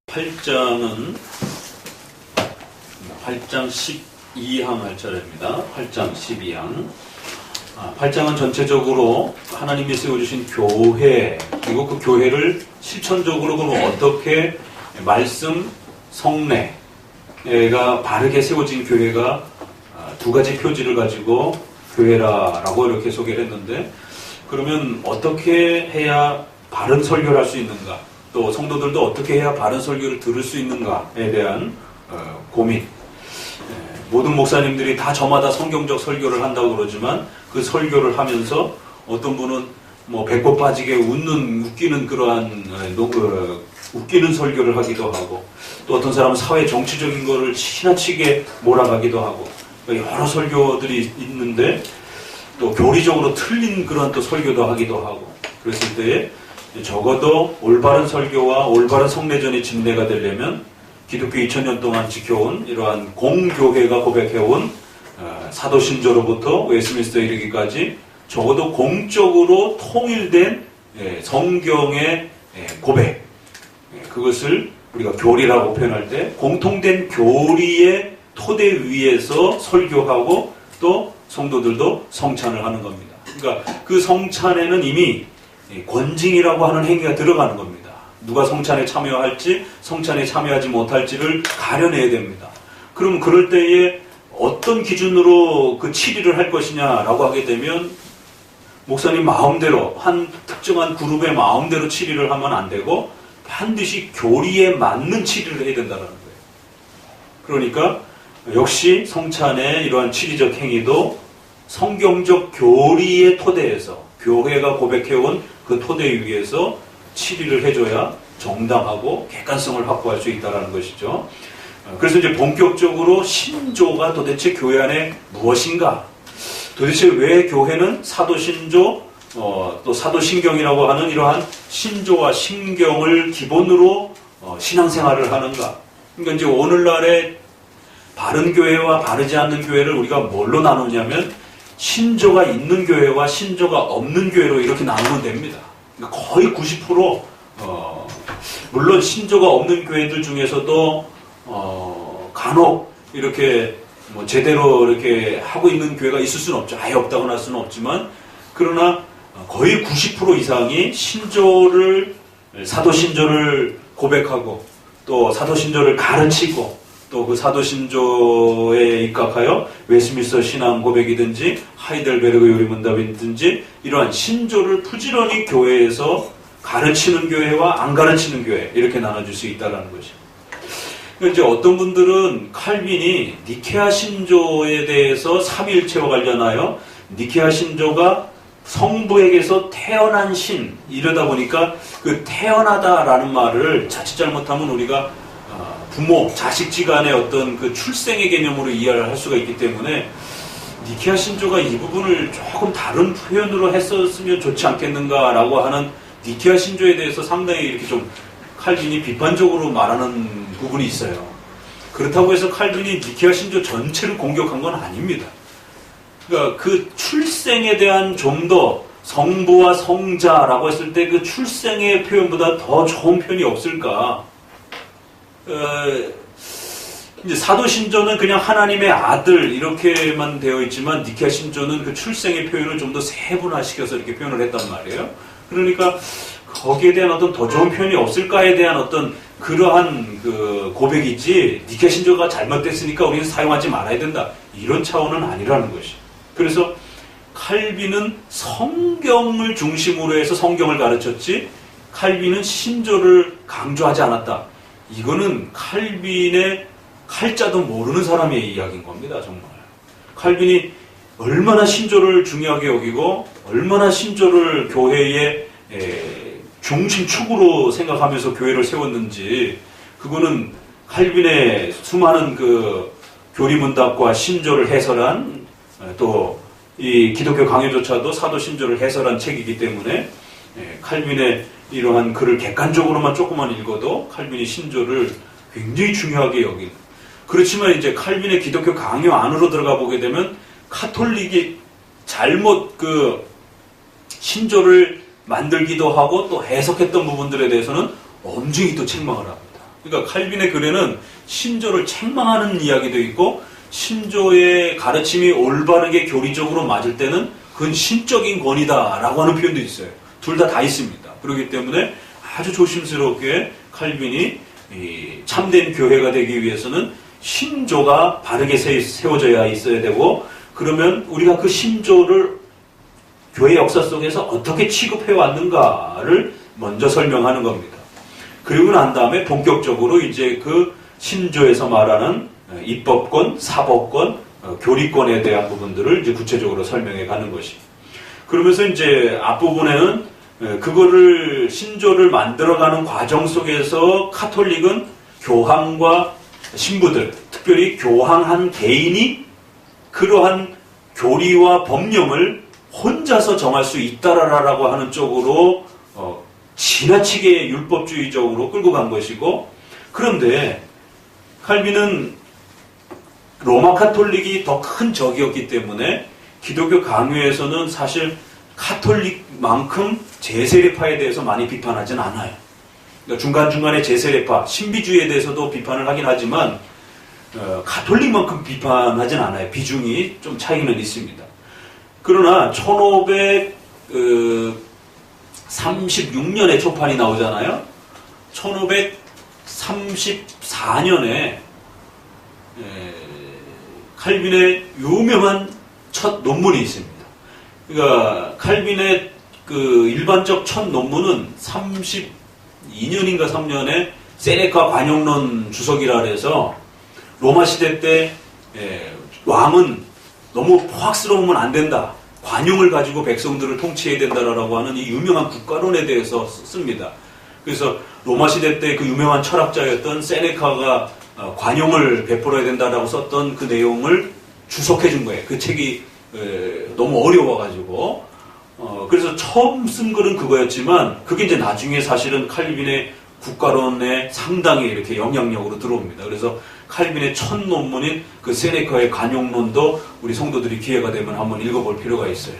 8장은 8장 12항 할 차례입니다. 8장 12항. 8장은 전체적으로 하나님이 세워주신 교회, 그리고 그 교회를 실천적으로 그러면 어떻게 말씀, 성례가 바르게 세워진 교회가 두 가지 표지를 가지고 교회라고 이렇게 소개를 했는데, 그러면 어떻게 해야 바른 설교를 할 수 있는가, 또 성도들도 어떻게 해야 바른 설교를 들을 수 있는가에 대한 고민. 모든 목사님들이 다 저마다 성경적 설교를 한다고 그러지만 그 설교를 하면서 어떤 분은 뭐 배꼽 빠지게 웃기는 그러한 웃기는 설교를 하기도 하고, 또 어떤 사람은 사회 정치적인 거를 지나치게 몰아가기도 하고, 여러 설교들이 있는데 또 교리적으로 틀린 그런 또 설교도 하기도 하고, 그랬을 때에 적어도 올바른 설교와 올바른 성례전이 진대가 되려면 기독교 2000년 동안 지켜온 이러한 공교회가 고백해온 사도신조로부터 웨스트민스터에 이르기까지 적어도 공적으로 통일된 성경의 고백, 그것을 우리가 교리라고 표현할 때 공통된 교리의 토대 위에서 설교하고 또 성도들도 성찬을 하는 겁니다. 그러니까 그 성찬에는 이미 권징이라고 하는 행위가 들어가는 겁니다. 누가 성찬에 참여할지, 성찬에 참여하지 못할지를 가려내야 됩니다. 그럼 그럴 때에 어떤 기준으로 그 치리를 할 것이냐라고 하게 되면 목사님 마음대로, 한 특정한 그룹의 마음대로 치리를 하면 안 되고 반드시 교리에 맞는 치리를 해야 된다는 거예요. 그러니까 역시 성찬의 이러한 치리적 행위도 성경적 교리의 토대에서, 교회가 고백해온 그 토대 위에서 치리를 해줘야 정당하고 객관성을 확보할 수 있다는 것이죠. 그래서 이제 본격적으로 신조가 도대체 교회 안에 무엇인가? 도대체 왜 교회는 사도신조, 또 사도신경이라고 하는 이러한 신조와 신경을 기본으로 신앙생활을 하는가? 그러니까 이제 오늘날의 바른 교회와 바르지 않는 교회를 우리가 뭘로 나누냐면 신조가 있는 교회와 신조가 없는 교회로 이렇게 나누면 됩니다. 거의 90%, 물론 신조가 없는 교회들 중에서도 간혹 이렇게 뭐 제대로 이렇게 하고 있는 교회가 있을 수는 없죠. 아예 없다고 할 수는 없지만, 그러나 거의 90% 이상이 사도신조를 고백하고 또 사도신조를 가르치고 또 그 사도신조에 입각하여 웨스트민스터 신앙 고백이든지 하이델베르그 요리문답이든지 이러한 신조를 부지런히 교회에서 가르치는 교회와 안 가르치는 교회, 이렇게 나눠줄 수 있다는 것이죠. 이제 어떤 분들은 칼빈이 니케아 신조에 대해서 삼위일체와 관련하여 니케아 신조가 성부에게서 태어난 신, 이러다 보니까 그 태어나다라는 말을 자칫 잘못하면 우리가 부모, 자식지간의 어떤 그 출생의 개념으로 이해를 할 수가 있기 때문에 니케아 신조가 이 부분을 조금 다른 표현으로 했었으면 좋지 않겠는가라고 하는 니케아 신조에 대해서 상당히 이렇게 좀 칼빈이 비판적으로 말하는 부분이 있어요. 그렇다고 해서 칼빈이 니케아 신조 전체를 공격한 건 아닙니다. 그러니까 그 출생에 대한 좀 더 성부와 성자라고 했을 때 그 출생의 표현보다 더 좋은 표현이 없을까? 이제 사도신조는 그냥 하나님의 아들 이렇게만 되어 있지만 니케아 신조는 그 출생의 표현을 좀 더 세분화시켜서 이렇게 표현을 했단 말이에요. 그러니까 거기에 대한 어떤 더 좋은 표현이 없을까에 대한 어떤 그러한 그 고백이지, 니케아 신조가 잘못됐으니까 우리는 사용하지 말아야 된다, 이런 차원은 아니라는 것이. 그래서 칼빈은 성경을 중심으로 해서 성경을 가르쳤지 칼빈은 신조를 강조하지 않았다. 이거는 칼빈의 칼자도 모르는 사람의 이야기인 겁니다. 정말 칼빈이 얼마나 신조를 중요하게 여기고 얼마나 신조를 교회의 중심축으로 생각하면서 교회를 세웠는지, 그거는 칼빈의 수많은 그 교리문답과 신조를 해설한, 또 이 기독교 강요조차도 사도신조를 해설한 책이기 때문에 칼빈의 이러한 글을 객관적으로만 조금만 읽어도 칼빈이 신조를 굉장히 중요하게 여긴. 그렇지만 이제 칼빈의 기독교 강요 안으로 들어가 보게 되면 카톨릭이 잘못 그 신조를 만들기도 하고 또 해석했던 부분들에 대해서는 엄중히 또 책망을 합니다. 그러니까 칼빈의 글에는 신조를 책망하는 이야기도 있고 신조의 가르침이 올바르게 교리적으로 맞을 때는 그건 신적인 권위다라고 하는 표현도 있어요. 둘 다 있습니다. 그렇기 때문에 아주 조심스럽게 칼빈이 참된 교회가 되기 위해서는 신조가 바르게 세워져야 있어야 되고, 그러면 우리가 그 신조를 교회 역사 속에서 어떻게 취급해 왔는가를 먼저 설명하는 겁니다. 그리고 난 다음에 본격적으로 이제 그 신조에서 말하는 입법권, 사법권, 교리권에 대한 부분들을 이제 구체적으로 설명해 가는 것이. 그러면서 이제 앞부분에는 그거를 신조를 만들어가는 과정 속에서 카톨릭은 교황과 신부들, 특별히 교황한 개인이 그러한 교리와 법령을 혼자서 정할 수 있다라고 하는 쪽으로 지나치게 율법주의적으로 끌고 간 것이고, 그런데 칼빈은 로마 카톨릭이 더 큰 적이었기 때문에 기독교 강요에서는 사실 카톨릭만큼 제세례파에 대해서 많이 비판하진 않아요. 그러니까 중간중간에 제세례파, 신비주의에 대해서도 비판을 하긴 하지만 카톨릭만큼 비판하진 않아요. 비중이 좀 차이는 있습니다. 그러나 1536년에 초판이 나오잖아요. 1534년에 칼빈의 유명한 첫 논문이 있습니다. 그러니까 칼빈의 그 일반적 첫 논문은 32년인가 3년에 세네카 관용론 주석이라 해서 로마 시대 때 왕은 너무 포악스러우면 안 된다. 관용을 가지고 백성들을 통치해야 된다라고 하는 이 유명한 국가론에 대해서 씁니다. 그래서 로마 시대 때 그 유명한 철학자였던 세네카가 관용을 베풀어야 된다라고 썼던 그 내용을 주석해 준 거예요. 그 책이 너무 어려워가지고. 그래서 처음 쓴 글은 그거였지만 그게 이제 나중에 사실은 칼빈의 국가론에 상당히 이렇게 영향력으로 들어옵니다. 그래서 칼빈의 첫 논문인 그 세네카의 관용론도 우리 성도들이 기회가 되면 한번 읽어볼 필요가 있어요.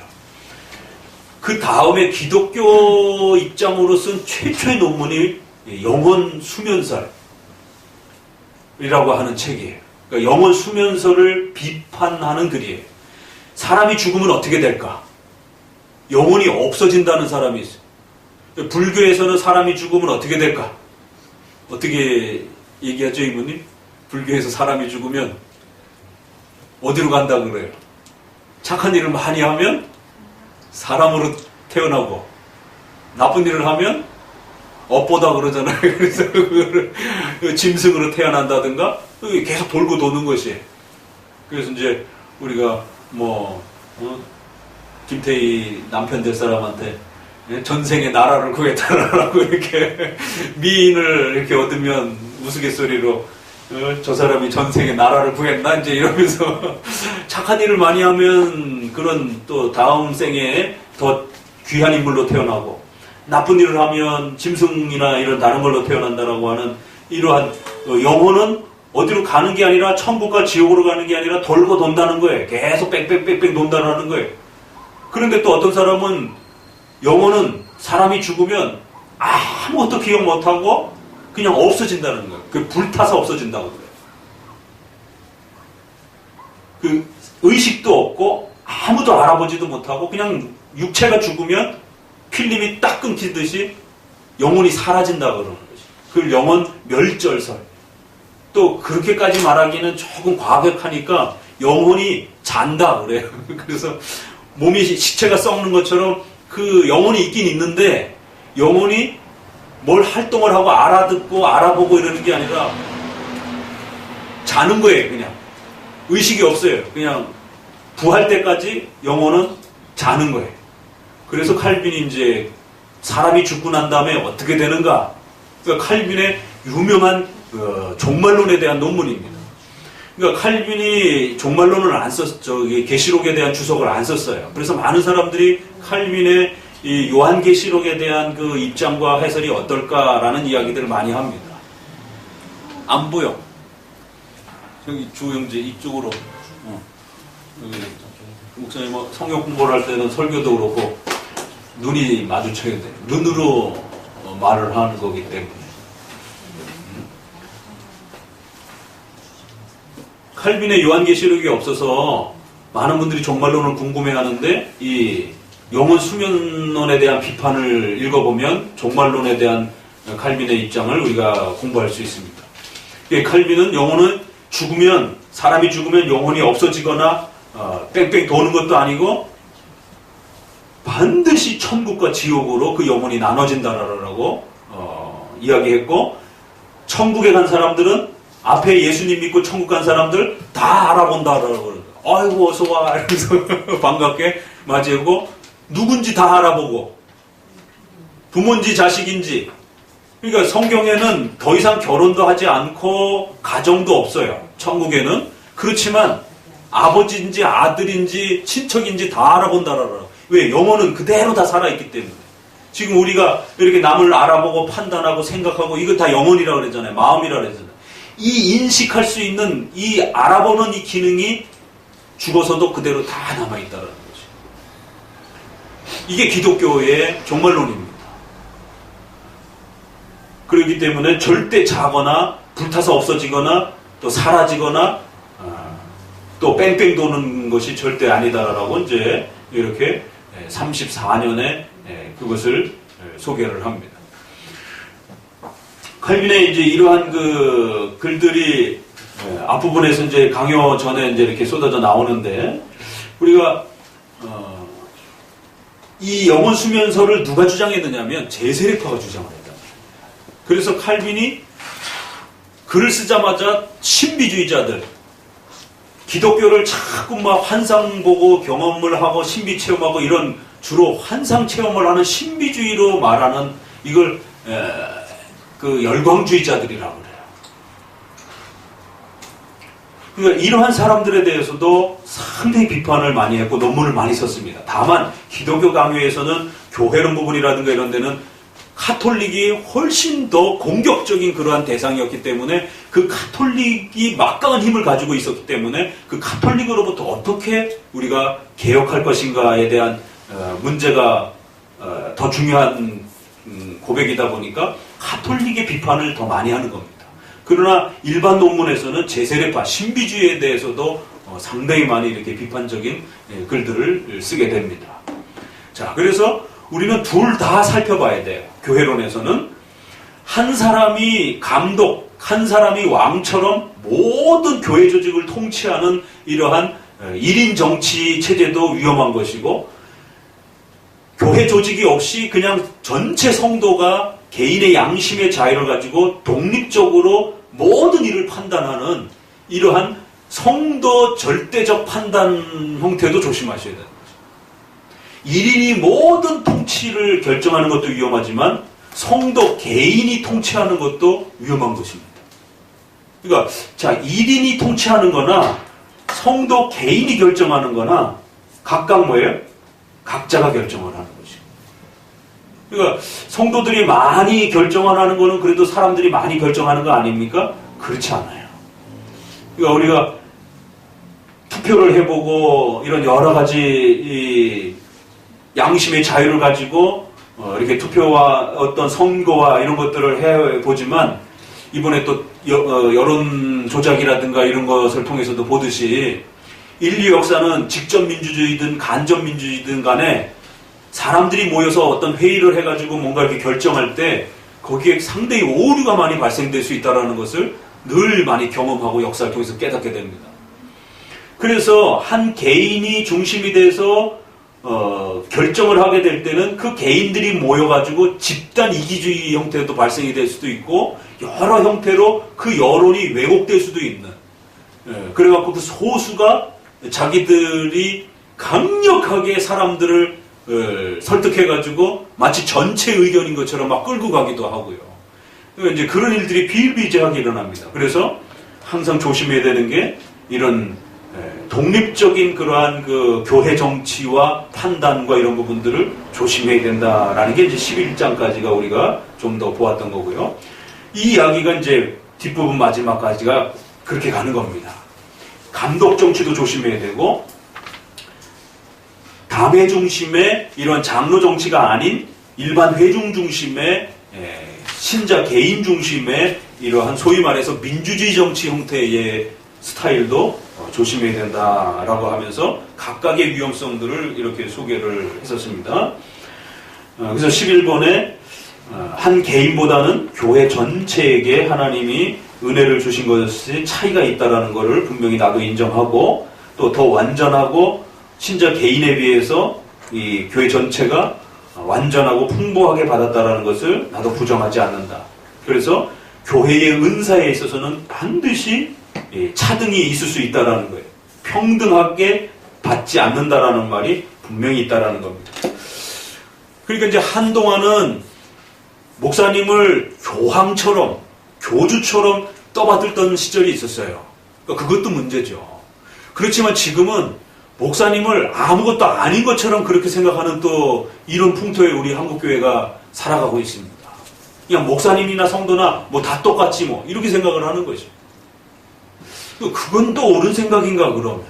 그 다음에 기독교 입장으로 쓴 최초의 논문이 영혼 수면설이라고 하는 책이에요. 그러니까 영혼 수면설을 비판하는 글이에요. 사람이 죽으면 어떻게 될까? 영혼이 없어진다는 사람이 있어요. 불교에서는 사람이 죽으면 어떻게 될까? 어떻게 얘기하죠, 이분님? 불교에서 사람이 죽으면 어디로 간다 그래요? 착한 일을 많이 하면 사람으로 태어나고 나쁜 일을 하면 업보다 그러잖아요. 그래서 그거를 짐승으로 태어난다든가 계속 돌고 도는 것이에요. 그래서 이제 우리가 김태희 남편 될 사람한테 전생에 나라를 구했다라고 이렇게 미인을 이렇게 얻으면 우스갯소리로 저 사람이 전생에 나라를 구했나 이제 이러면서 착한 일을 많이 하면 그런 또 다음 생에 더 귀한 인물로 태어나고 나쁜 일을 하면 짐승이나 이런 다른 걸로 태어난다라고 하는 이러한 영혼은 어디로 가는 게 아니라 천국과 지옥으로 가는 게 아니라 돌고 돈다는 거예요. 계속 빽빽빽빽 돈다는 거예요. 그런데 또 어떤 사람은 영혼은 사람이 죽으면 아무것도 기억 못하고 그냥 없어진다는 거예요. 그 불타서 없어진다고 그래요. 그 의식도 없고 아무도 알아보지도 못하고 그냥 육체가 죽으면 필름이 딱 끊기듯이 영혼이 사라진다 그러는 거지. 그 영혼 멸절설. 또 그렇게까지 말하기는 조금 과격하니까 영혼이 잔다 그래요. 그래서 몸이 시체가 썩는 것처럼 그 영혼이 있긴 있는데 영혼이 뭘 활동을 하고 알아듣고 알아보고 이러는 게 아니라 자는 거예요. 그냥 의식이 없어요. 그냥 부활 때까지 영혼은 자는 거예요. 그래서 칼빈이 이제 사람이 죽고 난 다음에 어떻게 되는가? 그러니까 칼빈의 유명한 종말론에 대한 논문입니다. 그러니까 칼빈이 종말론을 안 썼죠. 계시록에 대한 주석을 안 썼어요. 그래서 많은 사람들이 칼빈의 이 요한계시록에 대한 그 입장과 해설이 어떨까라는 이야기들을 많이 합니다. 안 보여. 저기 주영재 이쪽으로. 여기 목사님 성경 공부를 할 때는 설교도 그렇고 눈이 마주쳐야 돼. 눈으로 말을 하는 거기 때문에. 칼빈의 요한계시록이 없어서 많은 분들이 종말론을 궁금해하는데 이 영혼 수면론에 대한 비판을 읽어보면 종말론에 대한 칼빈의 입장을 우리가 공부할 수 있습니다. 칼빈은 영혼은 죽으면, 사람이 죽으면 영혼이 없어지거나 뺑뺑 도는 것도 아니고 반드시 천국과 지옥으로 그 영혼이 나눠진다라고 이야기했고, 천국에 간 사람들은 앞에 예수님 믿고 천국 간 사람들 다 알아본다라고 그러죠. 아이고 어서와 이러면서 반갑게 맞이하고, 누군지 다 알아보고, 부모인지 자식인지. 그러니까 성경에는 더 이상 결혼도 하지 않고 가정도 없어요, 천국에는. 그렇지만 아버지인지 아들인지 친척인지 다 알아본다라고. 왜? 영혼은 그대로 다 살아있기 때문에. 지금 우리가 이렇게 남을 알아보고 판단하고 생각하고 이거 다 영혼이라고 그랬잖아요. 마음이라고 그랬잖아요. 이 인식할 수 있는, 이 알아보는 이 기능이 죽어서도 그대로 다 남아있다는 거죠. 이게 기독교의 종말론입니다. 그렇기 때문에 절대 자거나 불타서 없어지거나 또 사라지거나 또 뺑뺑 도는 것이 절대 아니다라고 이제 이렇게 34년에 그것을 소개를 합니다. 칼빈의 이제 이러한 그 글들이 앞부분에서 이제 강요 전에 이제 이렇게 쏟아져 나오는데, 우리가 이 영혼 수면서를 누가 주장했느냐면 제세례파가 주장을 했다. 그래서 칼빈이 글을 쓰자마자 신비주의자들, 기독교를 자꾸 막 환상 보고 경험을 하고 신비 체험하고 이런 주로 환상 체험을 하는 신비주의로 말하는 이걸 그 열광주의자들이라고 그래요. 그러니까 이러한 사람들에 대해서도 상당히 비판을 많이 했고 논문을 많이 썼습니다. 다만 기독교 강요에서는 교회론 부분이라든가 이런 데는 카톨릭이 훨씬 더 공격적인 그러한 대상이었기 때문에 그 카톨릭이 막강한 힘을 가지고 있었기 때문에 그 카톨릭으로부터 어떻게 우리가 개혁할 것인가에 대한 문제가 더 중요한 고백이다 보니까 카톨릭의 비판을 더 많이 하는 겁니다. 그러나 일반 논문에서는 제세례파, 신비주의에 대해서도 상당히 많이 이렇게 비판적인 글들을 쓰게 됩니다. 자, 그래서 우리는 둘 다 살펴봐야 돼요. 교회론에서는 한 사람이 감독, 한 사람이 왕처럼 모든 교회 조직을 통치하는 이러한 1인 정치 체제도 위험한 것이고, 교회 조직이 없이 그냥 전체 성도가 개인의 양심의 자유를 가지고 독립적으로 모든 일을 판단하는 이러한 성도 절대적 판단 형태도 조심하셔야 됩니다. 1인이 모든 통치를 결정하는 것도 위험하지만 성도 개인이 통치하는 것도 위험한 것입니다. 그러니까 자, 1인이 통치하는 거나 성도 개인이 결정하는 거나 각각 뭐예요? 각자가 결정을 하는 거죠. 그러니까 성도들이 많이 결정을 하는 거는 그래도 사람들이 많이 결정하는 거 아닙니까? 그렇지 않아요. 그러니까 우리가 투표를 해보고 이런 여러 가지 양심의 자유를 가지고 이렇게 투표와 어떤 선거와 이런 것들을 해보지만, 이번에 또 여론 조작이라든가 이런 것을 통해서도 보듯이 인류 역사는 직접 민주주의든 간접 민주주의든 간에 사람들이 모여서 어떤 회의를 해가지고 뭔가 이렇게 결정할 때 거기에 상당히 오류가 많이 발생될 수 있다는 것을 늘 많이 경험하고 역사를 통해서 깨닫게 됩니다. 그래서 한 개인이 중심이 돼서 결정을 하게 될 때는 그 개인들이 모여가지고 집단 이기주의 형태도 발생이 될 수도 있고, 여러 형태로 그 여론이 왜곡될 수도 있는, 그래갖고 그 소수가 자기들이 강력하게 사람들을 설득해가지고 마치 전체 의견인 것처럼 막 끌고 가기도 하고요. 이제 그런 일들이 비일비재하게 일어납니다. 그래서 항상 조심해야 되는 게 이런 독립적인 그러한 그 교회 정치와 판단과 이런 부분들을 조심해야 된다라는 게 이제 11장까지가 우리가 좀 더 보았던 거고요. 이 이야기가 이제 뒷부분 마지막까지가 그렇게 가는 겁니다. 감독 정치도 조심해야 되고, 담회 중심의 이런 장로 정치가 아닌 일반 회중 중심의 신자 개인 중심의 이러한 소위 말해서 민주주의 정치 형태의 스타일도 조심해야 된다라고 하면서 각각의 위험성들을 이렇게 소개를 했었습니다. 그래서 11번에 한 개인보다는 교회 전체에게 하나님이 은혜를 주신 것이 차이가 있다라는 것을 분명히 나도 인정하고, 또 더 완전하고 신자 개인에 비해서 이 교회 전체가 완전하고 풍부하게 받았다라는 것을 나도 부정하지 않는다. 그래서 교회의 은사에 있어서는 반드시 차등이 있을 수 있다라는 거예요. 평등하게 받지 않는다라는 말이 분명히 있다라는 겁니다. 그러니까 이제 한동안은 목사님을 교황처럼, 교주처럼 떠받들던 시절이 있었어요. 그러니까 그것도 문제죠. 그렇지만 지금은 목사님을 아무것도 아닌 것처럼 그렇게 생각하는 또 이런 풍토에 우리 한국교회가 살아가고 있습니다. 그냥 목사님이나 성도나 뭐 다 똑같지 뭐 이렇게 생각을 하는 거죠. 그건 또 옳은 생각인가 그러면?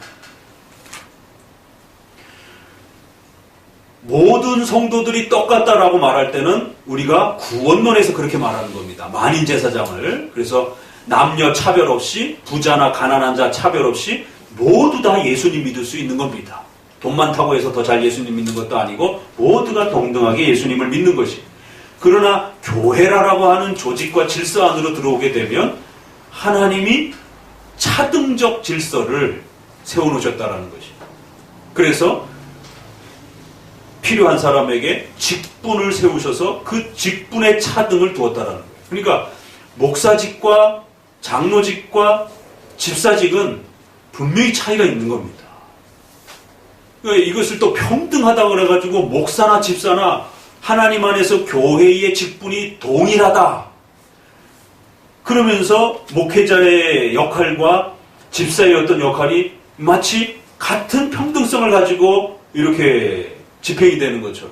모든 성도들이 똑같다라고 말할 때는 우리가 구원론에서 그렇게 말하는 겁니다. 만인제사장을. 그래서 남녀 차별 없이, 부자나 가난한 자 차별 없이 모두 다 예수님 믿을 수 있는 겁니다. 돈 많다고 해서 더 잘 예수님 믿는 것도 아니고 모두가 동등하게 예수님을 믿는 것이. 그러나 교회라고 하는 조직과 질서 안으로 들어오게 되면 하나님이 차등적 질서를 세워놓으셨다라는 것이. 그래서 필요한 사람에게 직분을 세우셔서 그 직분의 차등을 두었다라는 거예요. 그러니까 목사직과 장로직과 집사직은 분명히 차이가 있는 겁니다. 이것을 또 평등하다고 그래가지고 목사나 집사나 하나님 안에서 교회의 직분이 동일하다. 그러면서 목회자의 역할과 집사의 어떤 역할이 마치 같은 평등성을 가지고 이렇게 집행이 되는 것처럼.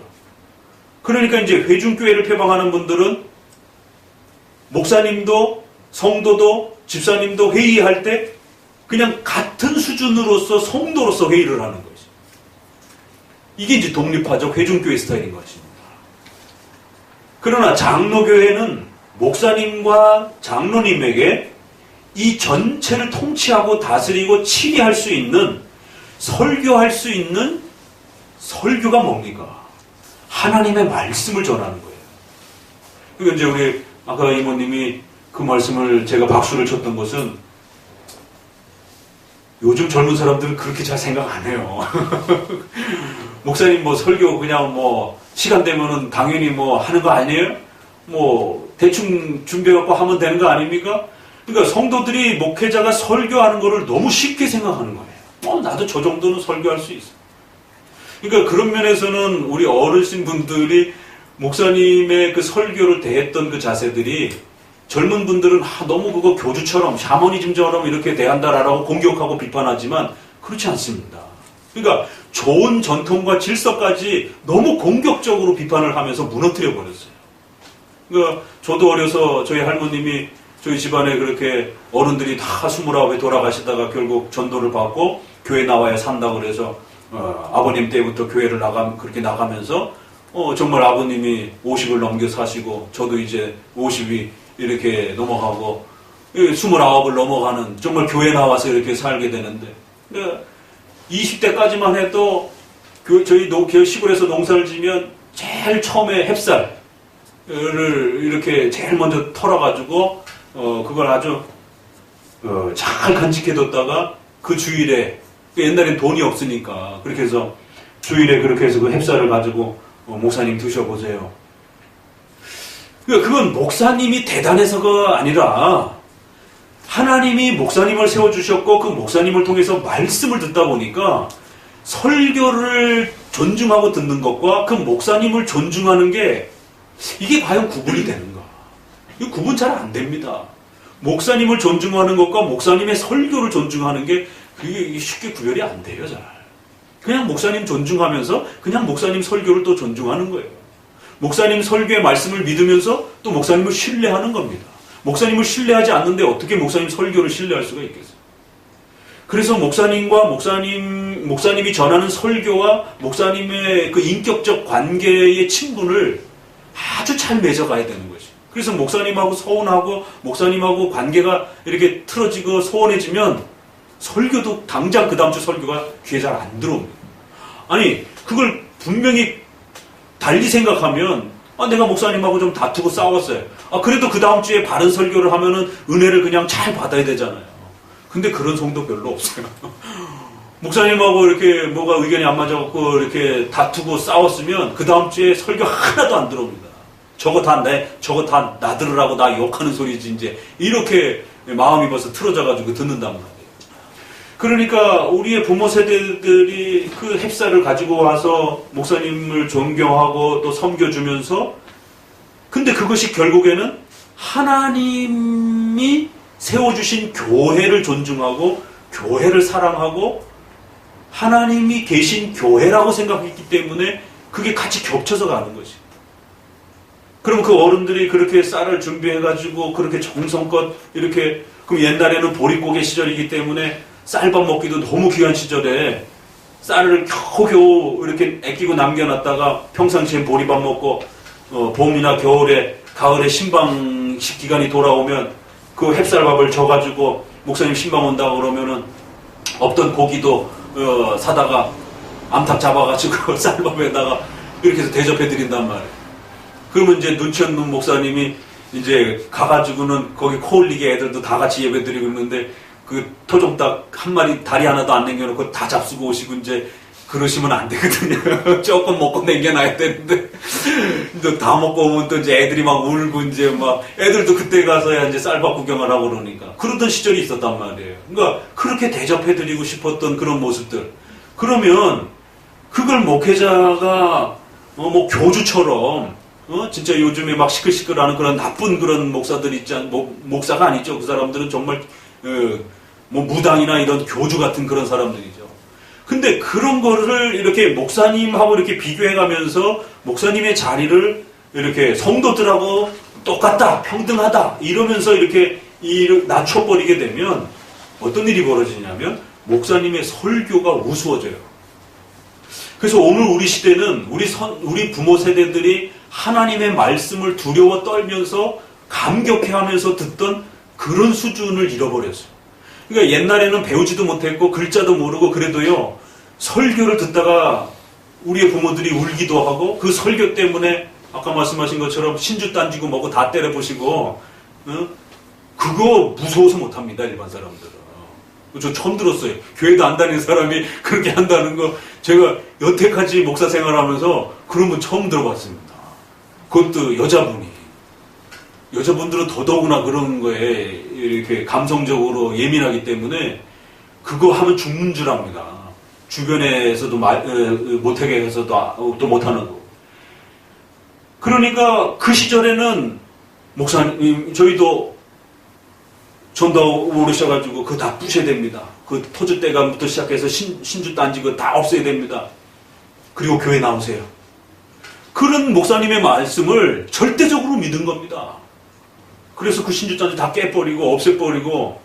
그러니까 이제 회중교회를 표방하는 분들은 목사님도 성도도 집사님도 회의할 때 그냥 같은 수준으로서 성도로서 회의를 하는 거죠. 이게 이제 독립화적 회중교회 스타일인 것입니다. 그러나 장로교회는 목사님과 장로님에게 이 전체를 통치하고 다스리고 치리할 수 있는, 설교할 수 있는 설교가 뭡니까? 하나님의 말씀을 전하는 거예요. 그러니까 이제 우리 아까 이모님이 그 말씀을 제가 박수를 쳤던 것은 요즘 젊은 사람들은 그렇게 잘 생각 안 해요. 목사님 뭐 설교 그냥 뭐 시간 되면은 당연히 뭐 하는 거 아니에요? 뭐 대충 준비해갖고 하면 되는 거 아닙니까? 그러니까 성도들이 목회자가 설교하는 거를 너무 쉽게 생각하는 거예요. 나도 저 정도는 설교할 수 있어. 그러니까 그런 면에서는 우리 어르신 분들이 목사님의 그 설교를 대했던 그 자세들이 젊은 분들은 너무 그거 교주처럼 샤머니즘처럼 이렇게 대한다라고 공격하고 비판하지만 그렇지 않습니다. 그러니까 좋은 전통과 질서까지 너무 공격적으로 비판을 하면서 무너뜨려 버렸어요. 그러니까 저도 어려서 저희 할머님이 저희 집안에 그렇게 어른들이 다 29에 돌아가시다가 결국 전도를 받고 교회 나와야 산다고 그래서 아버님 때부터 교회를 그렇게 나가면서 정말 아버님이 50을 넘겨 사시고 저도 이제 50이 이렇게 넘어가고 29을 넘어가는 정말 교회 나와서 이렇게 살게 되는데 20대까지만 해도 저희 시골에서 농사를 지면 제일 처음에 햅쌀을 이렇게 제일 먼저 털어가지고 그걸 아주 잘 간직해뒀다가 그 주일에 옛날엔 돈이 없으니까 그렇게 해서 주일에 그렇게 해서 그 햅쌀을 가지고 목사님 드셔보세요. 그건 목사님이 대단해서가 아니라 하나님이 목사님을 세워주셨고 그 목사님을 통해서 말씀을 듣다 보니까 설교를 존중하고 듣는 것과 그 목사님을 존중하는 게 이게 과연 구분이 되는가? 이거 구분 잘 안 됩니다. 목사님을 존중하는 것과 목사님의 설교를 존중하는 게 그게 쉽게 구별이 안 돼요, 잘. 그냥 목사님 존중하면서 그냥 목사님 설교를 또 존중하는 거예요. 목사님 설교의 말씀을 믿으면서 또 목사님을 신뢰하는 겁니다. 목사님을 신뢰하지 않는데 어떻게 목사님 설교를 신뢰할 수가 있겠어요? 그래서 목사님과 목사님이 전하는 설교와 목사님의 그 인격적 관계의 친분을 아주 잘 맺어가야 되는 거죠. 그래서 목사님하고 서운하고 목사님하고 관계가 이렇게 틀어지고 소원해지면 설교도 당장 그 다음 주 설교가 귀에 잘 안 들어옵니다. 아니 그걸 분명히 달리 생각하면 내가 목사님하고 좀 다투고 싸웠어요. 그래도 그 다음 주에 바른 설교를 하면은 은혜를 그냥 잘 받아야 되잖아요. 근데 그런 성도 별로 없어요. 목사님하고 이렇게 뭐가 의견이 안 맞아갖고 이렇게 다투고 싸웠으면 그 다음 주에 설교 하나도 안 들어옵니다. 저거 다 나 들으라고 나 욕하는 소리지 이제 이렇게 마음이 벌써 틀어져가지고 듣는단 말이에요. 그러니까 우리의 부모 세대들이 그 햅쌀을 가지고 와서 목사님을 존경하고 또 섬겨주면서 근데 그것이 결국에는 하나님이 세워주신 교회를 존중하고 교회를 사랑하고 하나님이 계신 교회라고 생각했기 때문에 그게 같이 겹쳐서 가는 것이. 그럼 그 어른들이 그렇게 쌀을 준비해가지고 그렇게 정성껏 이렇게 그럼 옛날에는 보릿고개 시절이기 때문에 쌀밥 먹기도 너무 귀한 시절에 쌀을 겨우겨우 이렇게 아끼고 남겨놨다가 평상시엔 보리밥 먹고 봄이나 겨울에 가을에 신방식 기간이 돌아오면 그 햅쌀밥을 져가지고 목사님 신방 온다고 그러면은 없던 고기도 사다가 암탉 잡아가지고 쌀밥에다가 이렇게 해서 대접해드린단 말이에요. 그러면 이제 눈치 없는 목사님이 이제 가가지고는 거기 코 흘리게 애들도 다 같이 예배드리고 있는데 그 토종닭 한 마리 다리 하나도 안 남겨놓고 다 잡수고 오시고 이제 그러시면 안 되거든요. 조금 먹고 남겨놔야 되는데 다 먹고 오면 또 이제 애들이 막 울고 이제 막 애들도 그때 가서야 이제 쌀밥 구경을 하고 그러니까 그러던 시절이 있었단 말이에요. 그러니까 그렇게 대접해드리고 싶었던 그런 모습들. 그러면 그걸 목회자가 뭐 교주처럼 진짜 요즘에 막 시끌시끌하는 그런 나쁜 그런 목사들 있지 목사가 아니죠. 그 사람들은 정말 뭐 무당이나 이런 교주 같은 그런 사람들이죠. 근데 그런 거를 이렇게 목사님하고 이렇게 비교해가면서 목사님의 자리를 이렇게 성도들하고 똑같다, 평등하다 이러면서 이렇게 낮춰버리게 되면 어떤 일이 벌어지냐면 목사님의 설교가 우스워져요. 그래서 오늘 우리 시대는 우리 부모 세대들이 하나님의 말씀을 두려워 떨면서 감격해하면서 듣던 그런 수준을 잃어버렸어요. 그러니까 옛날에는 배우지도 못했고 글자도 모르고 그래도요 설교를 듣다가 우리의 부모들이 울기도 하고 그 설교 때문에 아까 말씀하신 것처럼 신주 딴지고 뭐고 다 때려보시고 그거 무서워서 못합니다. 일반 사람들은. 저 처음 들었어요. 교회도 안 다니는 사람이 그렇게 한다는 거 제가 여태까지 목사 생활하면서 그런 분 처음 들어봤습니다. 그것도 여자분들은 더더구나 그런 거에 이렇게 감성적으로 예민하기 때문에 그거 하면 죽는 줄 압니다. 주변에서도 못하게 해서도 또 못하는 거. 그러니까 그 시절에는 목사님 저희도 전도 오르셔가지고 그거 다 부셔야 됩니다. 그 토주대감부터 시작해서 신주 딴지 그거 다 없애야 됩니다. 그리고 교회 나오세요. 그런 목사님의 말씀을 절대적으로 믿은 겁니다. 그래서 그 신주 딴지 다 깨버리고 없애버리고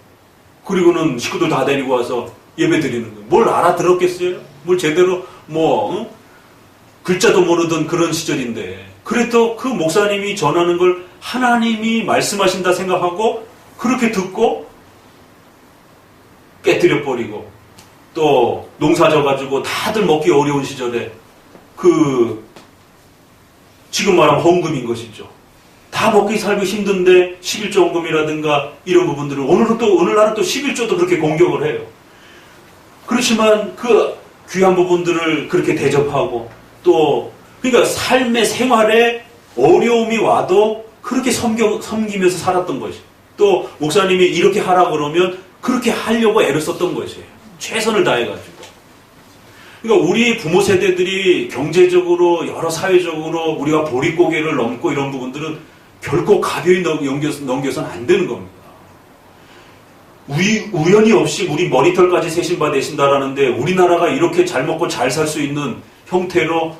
그리고는 식구들 다 데리고 와서 예배 드리는 거예요. 뭘 알아들었겠어요? 뭘 제대로 글자도 모르던 그런 시절인데 그래도 그 목사님이 전하는 걸 하나님이 말씀하신다 생각하고 그렇게 듣고 깨뜨려버리고 또 농사 져가지고 다들 먹기 어려운 시절에 지금 말하면 헌금인 것이죠. 다 먹기 살기 힘든데 11조 헌금이라든가 이런 부분들을 오늘날은 또 11조도 그렇게 공격을 해요. 그렇지만 그 귀한 부분들을 그렇게 대접하고 또 그러니까 삶의 생활에 어려움이 와도 그렇게 섬기면서 살았던 것이. 또 목사님이 이렇게 하라고 그러면 그렇게 하려고 애를 썼던 것이에요. 최선을 다해가지고. 그러니까 우리 부모 세대들이 경제적으로 여러 사회적으로 우리가 보릿고개를 넘고 이런 부분들은 결코 가벼이 넘겨서는 안 되는 겁니다. 우연히 없이 우리 머리털까지 세신바 되신다라는데 우리나라가 이렇게 잘 먹고 잘 살 수 있는 형태로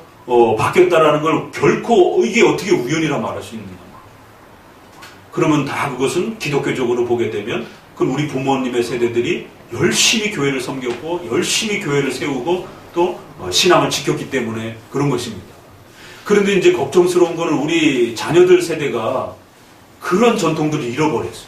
바뀌었다라는 걸 결코 이게 어떻게 우연이라 말할 수 있느냐. 그러면 다 그것은 기독교적으로 보게 되면 그건 우리 부모님의 세대들이 열심히 교회를 섬겼고 열심히 교회를 세우고 또 신앙을 지켰기 때문에 그런 것입니다. 그런데 이제 걱정스러운 거는 우리 자녀들 세대가 그런 전통들을 잃어버렸어요.